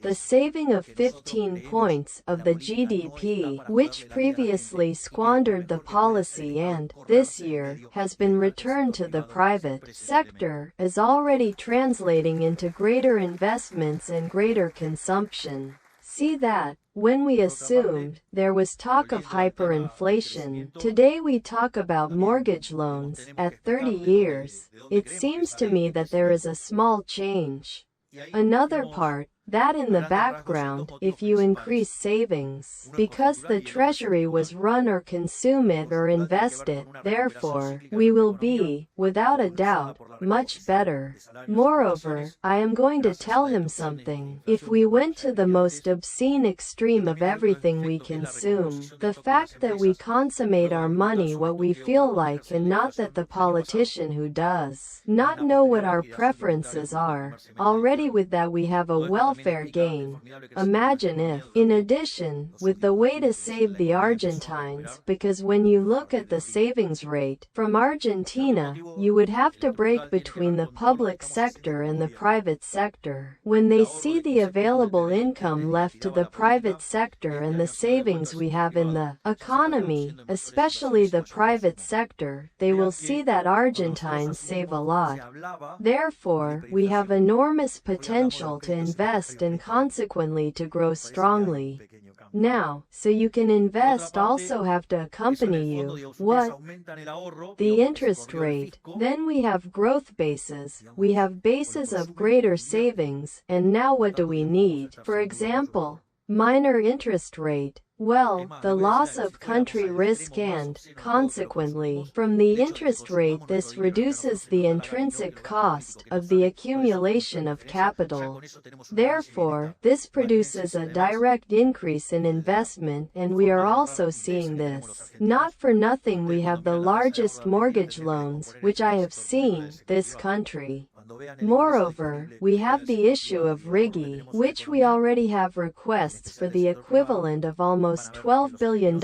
The saving of 15 points of the GDP, which previously squandered the policy and, this year, has been returned to the private sector, is already translating into greater investments and greater consumption. See that, when we assumed there was talk of hyperinflation, today we talk about mortgage loans at 30 years. It seems to me that there is a small change. Another part, that in the background, if you increase savings, because the treasury was run or consume it or invest it, therefore, we will be, without a doubt, much better. Moreover, I am going to tell him something. If we went to the most obscene extreme of everything we consume, the fact that we consummate our money what we feel like and not that the politician who does not know what our preferences are, already with that we have a welfare gain. Imagine if, in addition, with the way to save the Argentines, because when you look at the savings rate from Argentina, you would have to break between the public sector and the private sector. When they see the available income left to the private sector and the savings we have in the economy, especially the private sector, they will see that Argentines save a lot. Therefore, we have enormous potential to invest and consequently to grow strongly. Now, so you can invest also have to accompany you, what? The interest rate. Then we have growth bases, we have bases of greater savings, and now what do we need? For example, minor interest rate. Well, the loss of country risk and, consequently, from the interest rate this reduces the intrinsic cost of the accumulation of capital. Therefore, this produces a direct increase in investment and we are also seeing this. Not for nothing we have the largest mortgage loans, which I have seen, this country. Moreover, we have the issue of RIGI, which we already have requests for the equivalent of almost $12 billion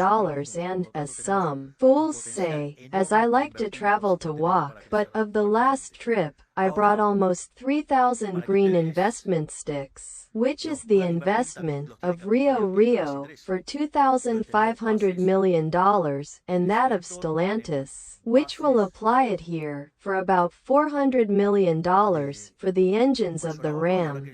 and, as some fools say, as I like to travel to walk, but of the last trip, I brought almost 3,000 green investment sticks. which is the investment of Rio for $2,500 million, and that of Stellantis, which will apply it here for about $400 million for the engines of the Ram.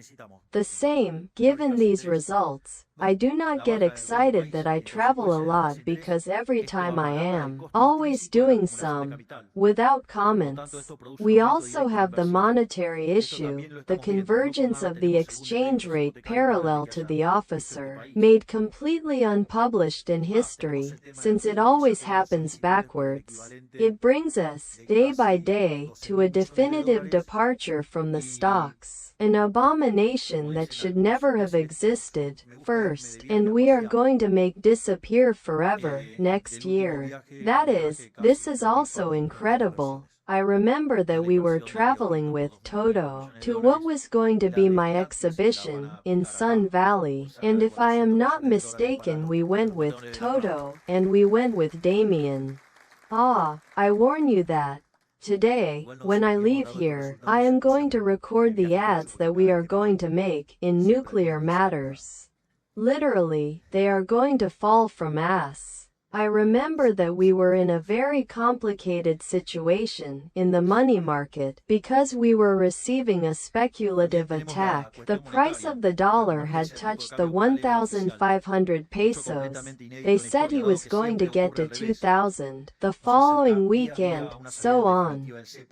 The same, given these results, I do not get excited that I travel a lot because every time I am always doing some. Without comments. We also have the monetary issue, the convergence of the exchange rate parallel to the officer, made completely unpublished in history, since it always happens backwards. It brings us, day by day, to a definitive departure from the stocks, an abomination that should never have existed, first, and we are going to make disappear forever, next year. That is, this is also incredible. I remember that we were traveling with Toto to what was going to be my exhibition in Sun Valley, and if I am not mistaken we went with Toto, and we went with Damien. Ah, I warn you that today, when I leave here, I am going to record the ads that we are going to make in nuclear matters. Literally, they are going to fall from ass. I remember that we were in a very complicated situation in the money market because we were receiving a speculative attack. The price of the dollar had touched the 1,500 pesos. They said he was going to get to 2,000 the following weekend, so on.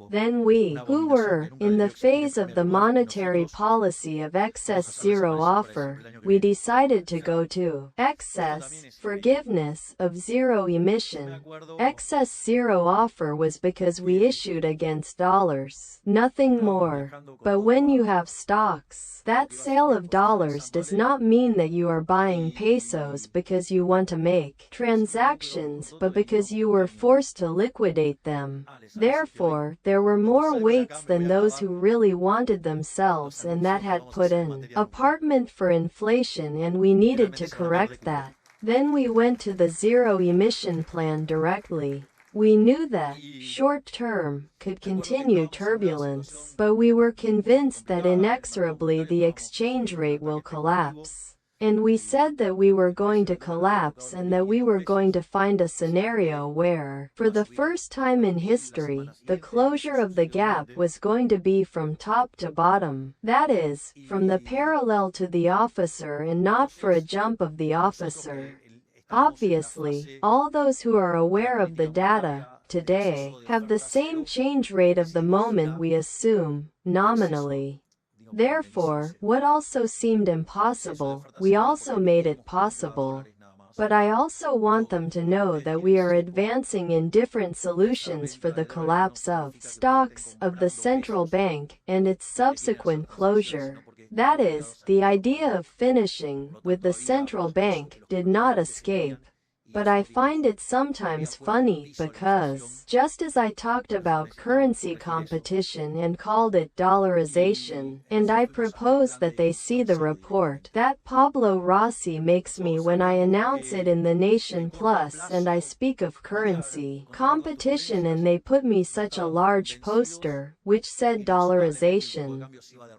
Then we, who were in the phase of the monetary policy of excess zero offer, we decided to go to excess forgiveness of zero emission. Excess zero offer was because we issued against dollars, nothing more. But when you have stocks, that sale of dollars does not mean that you are buying pesos because you want to make transactions, but because you were forced to liquidate them. Therefore, there were more waits than those who really wanted themselves and that had put an apartment for inflation, and we needed to correct that. Then we went to the zero emission plan directly. We knew that, short term, could continue turbulence, but we were convinced that inexorably the exchange rate will collapse. And we said that we were going to collapse and that we were going to find a scenario where, for the first time in history, the closure of the gap was going to be from top to bottom. That is, from the parallel to the officer and not for a jump of the officer. Obviously, all those who are aware of the data today have the same change rate of the moment we assume, nominally. Therefore, what also seemed impossible, we also made it possible. But I also want them to know that we are advancing in different solutions for the collapse of stocks of the central bank and its subsequent closure. That is, the idea of finishing with the central bank did not escape. But I find it sometimes funny because, just as I talked about currency competition and called it dollarization, and I propose that they see the report that Pablo Rossi makes me when I announce it in the Nation Plus and I speak of currency competition and they put me such a large poster, which said dollarization.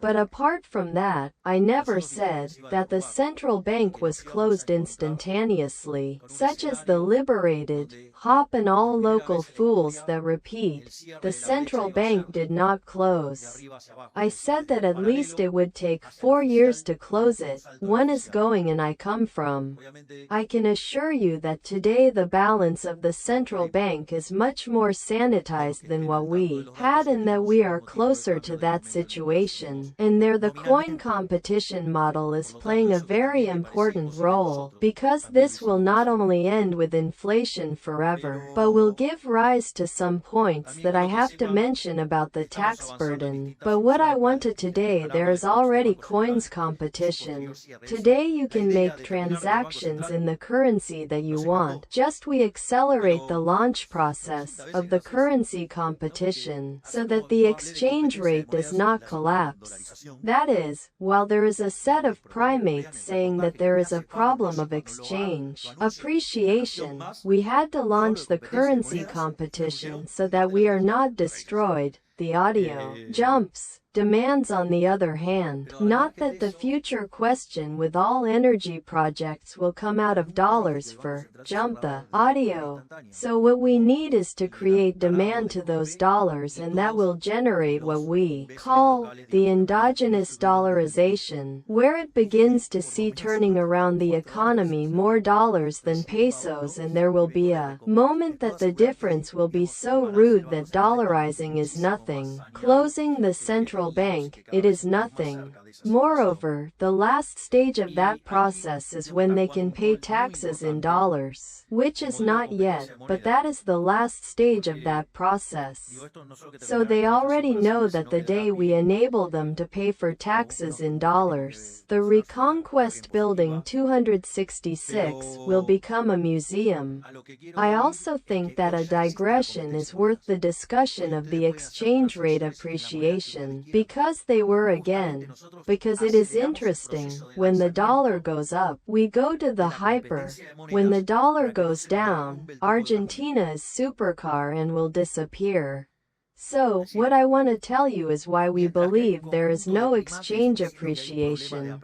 But apart from that, I never said that the central bank was closed instantaneously, such as the liberated, hop and all local fools that repeat, the central bank did not close. I said that at least it would take 4 years to close it. One is going and I come from. I can assure you that today the balance of the central bank is much more sanitized than what we had and that we are closer to that situation. And there the coin competition model is playing a very important role, because this will not only end with inflation forever, but will give rise to some points that I have to mention about the tax burden. But what I wanted today, there is already coins competition. Today you can make transactions in the currency that you want. Just we accelerate the launch process of the currency competition so that the exchange rate does not collapse. That is, while there is a set of primates saying that there is a problem of exchange appreciation, we had to launch the currency competition so that we are not destroyed. the audio jumps. Demands, on the other hand, not that the future question with all energy projects will come out of dollars for jump the audio. So what we need is to create demand to those dollars, and that will generate what we call the endogenous dollarization, where it begins to see turning around the economy more dollars than pesos, and there will be a moment that the difference will be so rude that dollarizing is nothing. Closing the central bank, it is nothing. Moreover, the last stage of that process is when they can pay taxes in dollars, which is not yet, but that is the last stage of that process. So they already know that the day we enable them to pay for taxes in dollars, the Reconquest Building 266 will become a museum. I also think that a digression is worth the discussion of the exchange rate appreciation, because they were again. Because it is interesting, when the dollar goes up, we go to the hyper. When the dollar goes down, Argentina is supercar and will disappear. So, what I want to tell you is why we believe there is no exchange appreciation.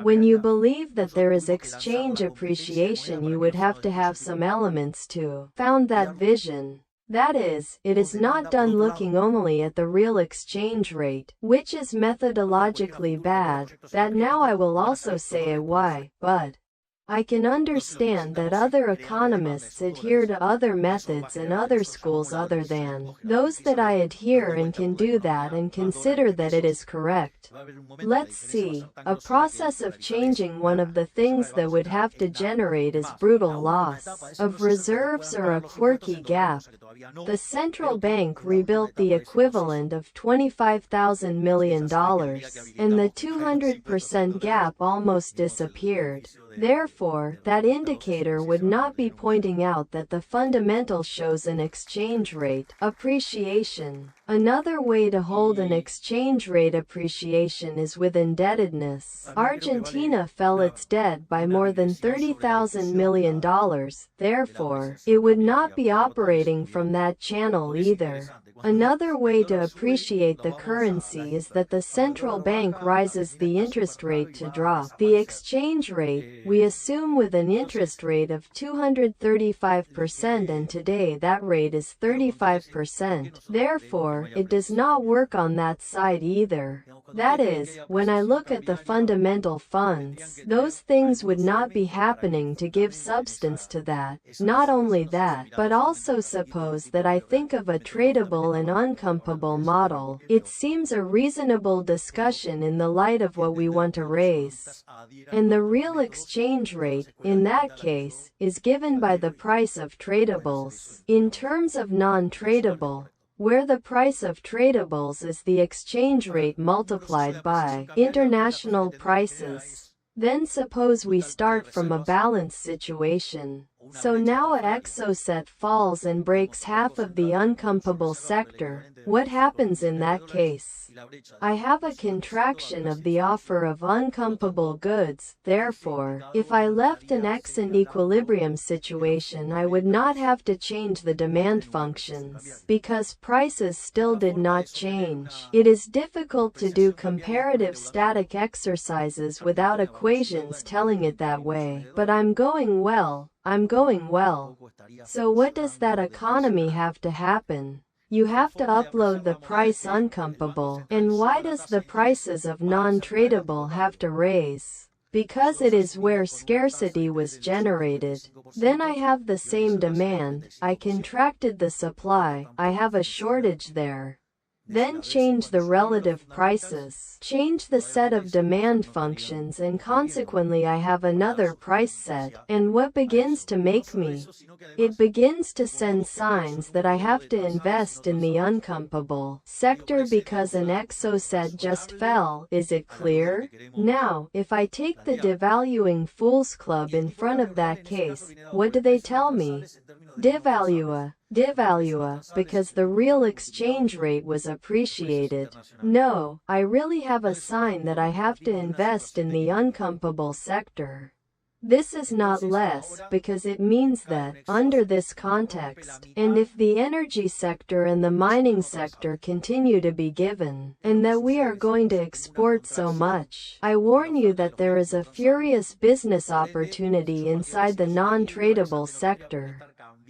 When you believe that there is exchange appreciation, you would have to have some elements to found that vision. That is, it is not done looking only at the real exchange rate, which is methodologically bad. That now I will also say why, but I can understand that other economists adhere to other methods and other schools other than those that I adhere, and can do that and consider that it is correct. Let's see. A process of changing one of the things that would have to generate is brutal loss of reserves or a quirky gap. The central bank rebuilt the equivalent of $25,000 million, and the 200% gap almost disappeared. Therefore, that indicator would not be pointing out that the fundamental shows an exchange rate appreciation. Another way to hold an exchange rate appreciation is with indebtedness. Argentina fell its debt by more than $30,000 million, therefore, it would not be operating from that channel either. Another way to appreciate the currency is that the central bank rises the interest rate to drop the exchange rate. We assume with an interest rate of 235%, and today that rate is 35%. Therefore, it does not work on that side either. That is, when I look at the fundamental funds, those things would not be happening to give substance to that. Not only that, but also suppose that I think of a tradable and uncountable model. It seems a reasonable discussion in the light of what we want to raise. And the real exchange rate, in that case, is given by the price of tradables. In terms of non-tradable, where the price of tradables is the exchange rate multiplied by international prices. Then suppose we start from a balanced situation. So now a exocet falls and breaks half of the uncountable sector. What happens in that case? I have a contraction of the offer of uncountable goods. Therefore, if I left an X in equilibrium situation, I would not have to change the demand functions, because prices still did not change. It is difficult to do comparative static exercises without equations telling it that way. But I'm going well. So what does that economy have to happen? You have to upload the price uncountable. And why does the prices of non-tradable have to raise? Because it is where scarcity was generated. Then I have the same demand, I contracted the supply, I have a shortage there. Then change the relative prices, change the set of demand functions, and consequently I have another price set. And what begins to make me? It begins to send signs that I have to invest in the uncountable sector because an exocet just fell. Is it clear? Now, if I take the devaluing fools club in front of that case, what do they tell me? Devalua, because the real exchange rate was appreciated. No, I really have a sign that I have to invest in the uncountable sector. This is not less, because it means that, under this context, and if the energy sector and the mining sector continue to be given, and that we are going to export so much, I warn you that there is a furious business opportunity inside the non-tradable sector.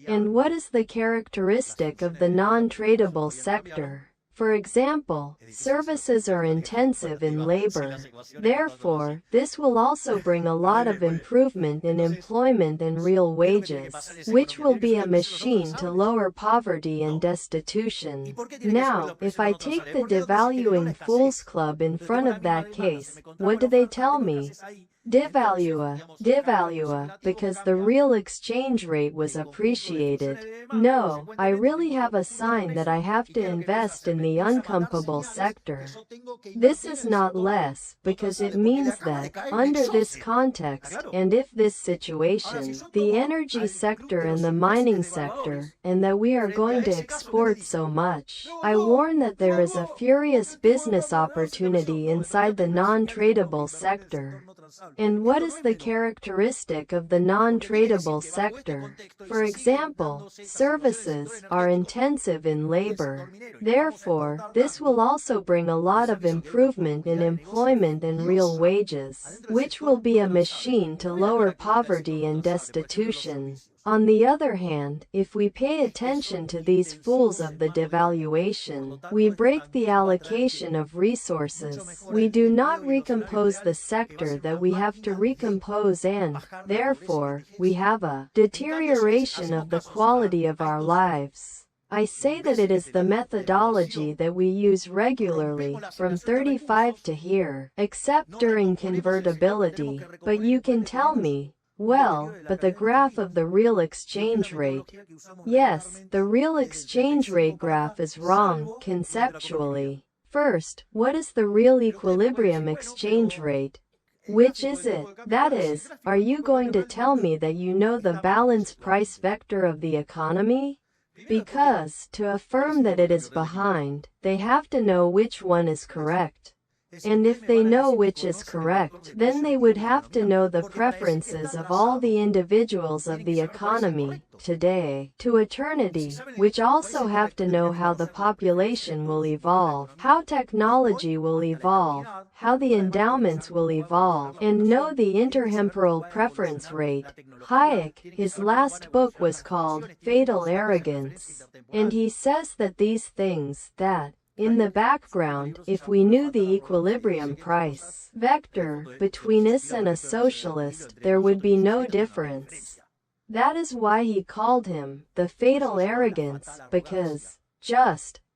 And what is the characteristic of the non-tradable sector? For example, services are intensive in labor. Therefore, this will also bring a lot of improvement in employment and real wages, which will be a machine to lower poverty and destitution. Now, if I take the devaluing fools club in front of that case, what do they tell me? Devalua, because the real exchange rate was appreciated. No, I really have a sign that I have to invest in the uncomparable sector. This is not less, because it means that, under this context, and if this situation, the energy sector and the mining sector, and that we are going to export so much, I warn that there is a furious business opportunity inside the non-tradable sector. And what is the characteristic of the non-tradable sector? For example, services are intensive in labor. Therefore, this will also bring a lot of improvement in employment and real wages, which will be a machine to lower poverty and destitution. On the other hand, if we pay attention to these fools of the devaluation, we break the allocation of resources. We do not recompose the sector that we have to recompose, and, therefore, we have a deterioration of the quality of our lives. I say that it is the methodology that we use regularly, from 35 to here, except during convertibility, but you can tell me, well, but the graph of the real exchange rate. Yes, the real exchange rate graph is wrong, conceptually. First, what is the real equilibrium exchange rate? Which is it? That is, are you going to tell me that you know the balance price vector of the economy? Because, to affirm that it is behind, they have to know which one is correct. And if they know which is correct, then they would have to know the preferences of all the individuals of the economy, today, to eternity, which also have to know how the population will evolve, how technology will evolve, how the endowments will evolve, and know the intertemporal preference rate. Hayek, his last book was called Fatal Arrogance, and he says that these things, that, in the background, if we knew the equilibrium price vector between us and a socialist, there would be no difference. That is why he called him the fatal arrogance, because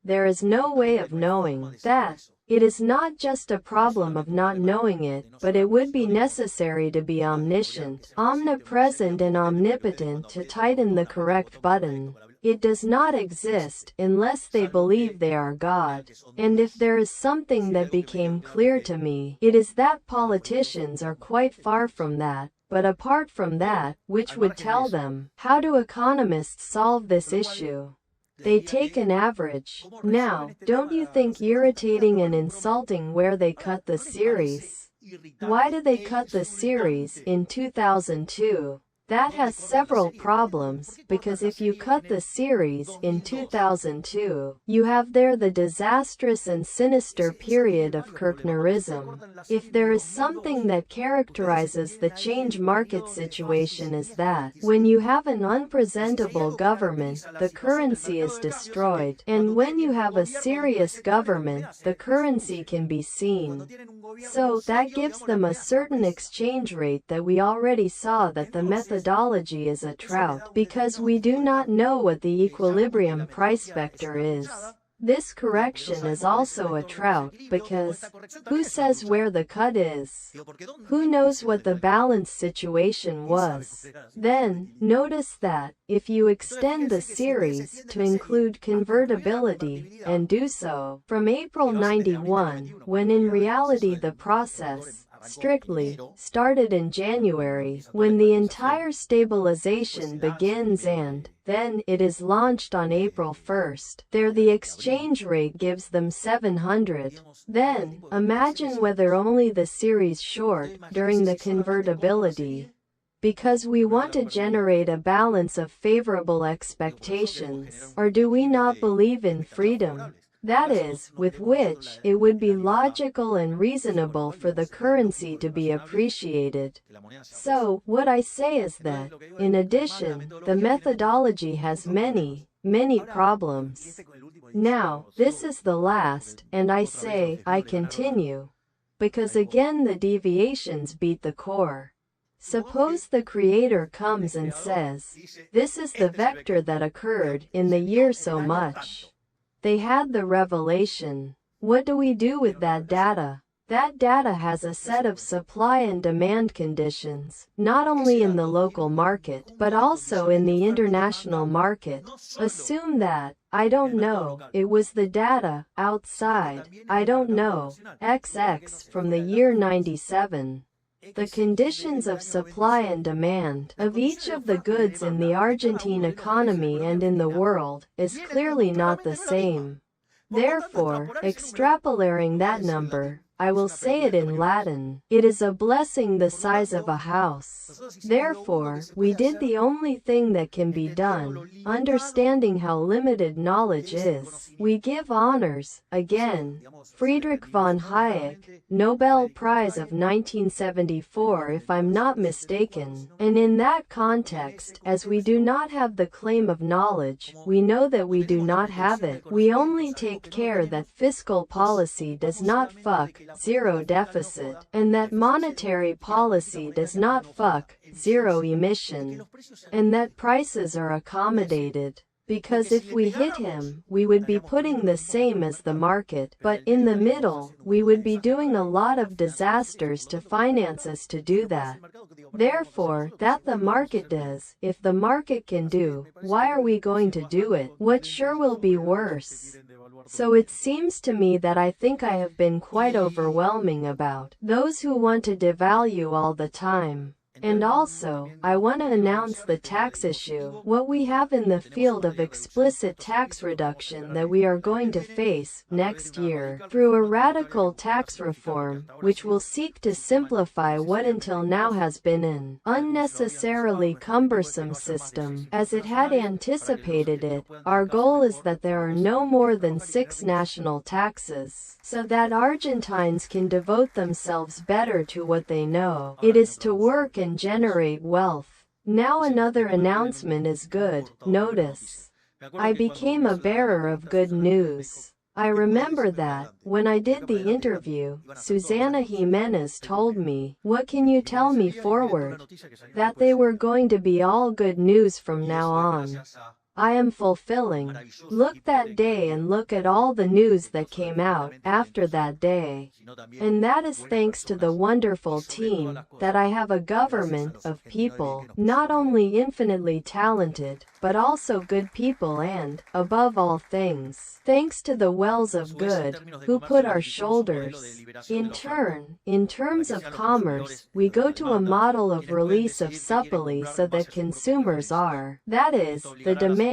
there is no way of knowing that. It is not just a problem of not knowing it, but it would be necessary to be omniscient, omnipresent and omnipotent to tighten the correct button. It does not exist unless they believe they are God. And if there is something that became clear to me, it is that politicians are quite far from that. But apart from that, which would tell them, how do economists solve this issue? They take an average. Now, don't you think irritating and insulting where they cut the series? Why do they cut the series in 2002? That has several problems, because if you cut the series in 2002, you have there the disastrous and sinister period of Kirchnerism. If there is something that characterizes the change market situation is that, when you have an unpresentable government, the currency is destroyed, and when you have a serious government, the currency can be seen. So, that gives them a certain exchange rate that we already saw that the methodology is a trout, because we do not know what the equilibrium price vector is. This correction is also a trout, because who says where the cut is? Who knows what the balance situation was? Then, notice that, if you extend the series to include convertibility, and do so from April 91, when in reality the process, strictly, started in January, when the entire stabilization begins, and then it is launched on April 1st. There the exchange rate gives them 700. Then, imagine whether only the series short, during the convertibility. because we want to generate a balance of favorable expectations? Or do we not believe in freedom? That is, with which it would be logical and reasonable for the currency to be appreciated. So, what I say is that, in addition, the methodology has many problems. Now, this is the last, and I continue, because again the deviations beat the core. Suppose the creator comes and says, this is the vector that occurred in the year so much. They had the revelation. What do we do with that data? That data has a set of supply and demand conditions, not only in the local market, but also in the international market. Assume that, I don't know, it was the data, outside, I don't know, XX from the year 97. The conditions of supply and demand of each of the goods in the Argentine economy and in the world is clearly not the same. Therefore, extrapolating that number, I will say it in Latin, it is a blessing the size of a house. Therefore, we did the only thing that can be done, understanding how limited knowledge is. We give honors, again. Friedrich von Hayek, Nobel Prize of 1974 if I'm not mistaken. And in that context, as we do not have the claim of knowledge, we know that we do not have it. We only take care that fiscal policy does not fuck zero deficit, and that monetary policy does not fuck zero emission, and that prices are accommodated. Because if we hit him, we would be putting the same as the market, but in the middle, we would be doing a lot of disasters to finance us to do that. Therefore, that the market does, if the market can do, why are we going to do it? What sure will be worse. So it seems to me that I think I have been quite overwhelming about those who want to devalue all the time. And also, I want to announce the tax issue, what we have in the field of explicit tax reduction that we are going to face next year through a radical tax reform, which will seek to simplify what until now has been an unnecessarily cumbersome system. As it had anticipated it, our goal is that there are no more than 6 national taxes, so that Argentines can devote themselves better to what they know. It is to work and generate wealth. Now another announcement is good. Notice, I became a bearer of good news. I remember that, when I did the interview, Susana Jimenez told me, what can you tell me forward? That they were going to be all good news from now on. I am fulfilling. Look that day and look at all the news that came out after that day. And that is thanks to the wonderful team, that I have a government of people, not only infinitely talented, but also good people and, above all things, thanks to the wells of good, who put our shoulders. In turn, in terms of commerce, we go to a model of release of subsidies so that consumers are, that is, the demand,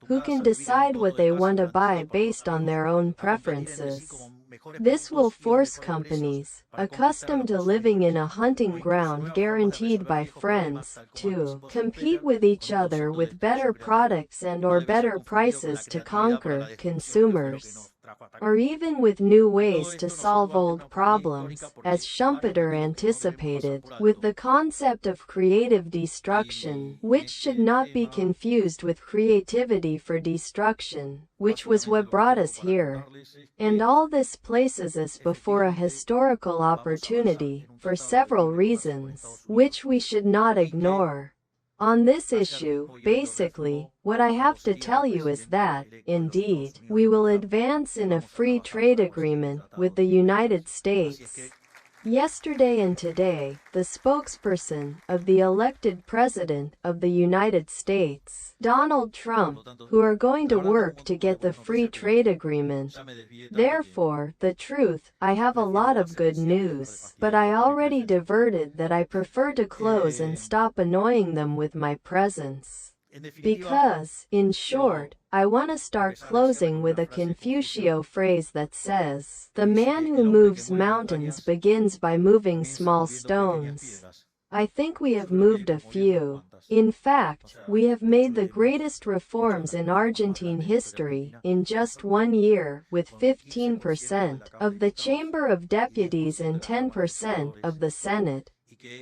who can decide what they want to buy based on their own preferences. This will force companies, accustomed to living in a hunting ground guaranteed by friends, to compete with each other with better products and/or better prices to conquer consumers. Or even with new ways to solve old problems, as Schumpeter anticipated, with the concept of creative destruction, which should not be confused with creativity for destruction, which was what brought us here. And all this places us before a historical opportunity, for several reasons, which we should not ignore. On this issue, basically, what I have to tell you is that, indeed, we will advance in a free trade agreement with the United States. Yesterday and today, the spokesperson of the elected President of the United States, Donald Trump, who are going to work to get the free trade agreement. Therefore, the truth, I have a lot of good news, but I already diverted that I prefer to close and stop annoying them with my presence. Because, in short, I want to start closing with a Confucio phrase that says, the man who moves mountains begins by moving small stones. I think we have moved a few. In fact, we have made the greatest reforms in Argentine history in just 1 year, with 15% of the Chamber of Deputies and 10% of the Senate.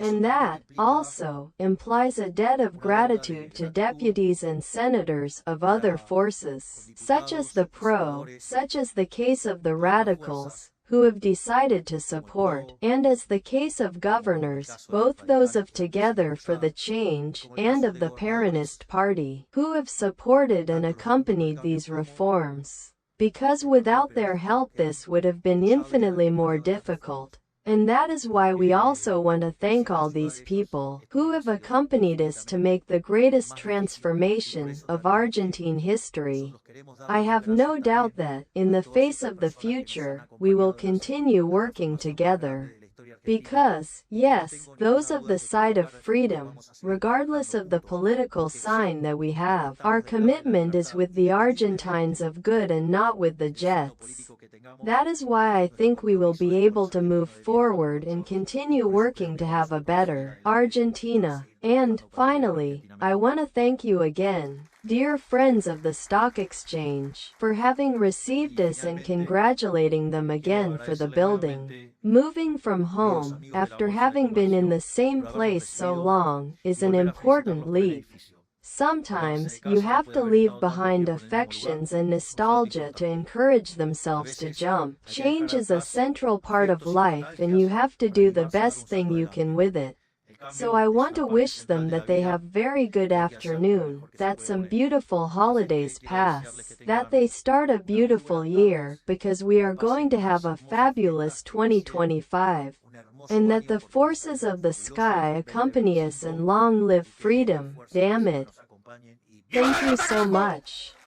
And that, also, implies a debt of gratitude to deputies and senators of other forces, such as the case of the radicals, who have decided to support, and as the case of governors, both those of Together for the Change and of the Peronist Party, who have supported and accompanied these reforms. Because without their help this would have been infinitely more difficult. And that is why we also want to thank all these people who have accompanied us to make the greatest transformation of Argentine history. I have no doubt that, in the face of the future, we will continue working together. Because, yes, those of the side of freedom, regardless of the political sign that we have, our commitment is with the Argentines of good and not with the Jets. That is why I think we will be able to move forward and continue working to have a better Argentina. And, finally, I want to thank you again, dear friends of the stock exchange, for having received us and congratulating them again for the building. Moving from home, after having been in the same place so long, is an important leap. Sometimes, you have to leave behind affections and nostalgia to encourage themselves to jump. Change is a central part of life and you have to do the best thing you can with it. So I want to wish them that they have very good afternoon, that some beautiful holidays pass, that they start a beautiful year, because we are going to have a fabulous 2025. And that the forces of the sky accompany us and long live freedom, damn it. Thank you so much.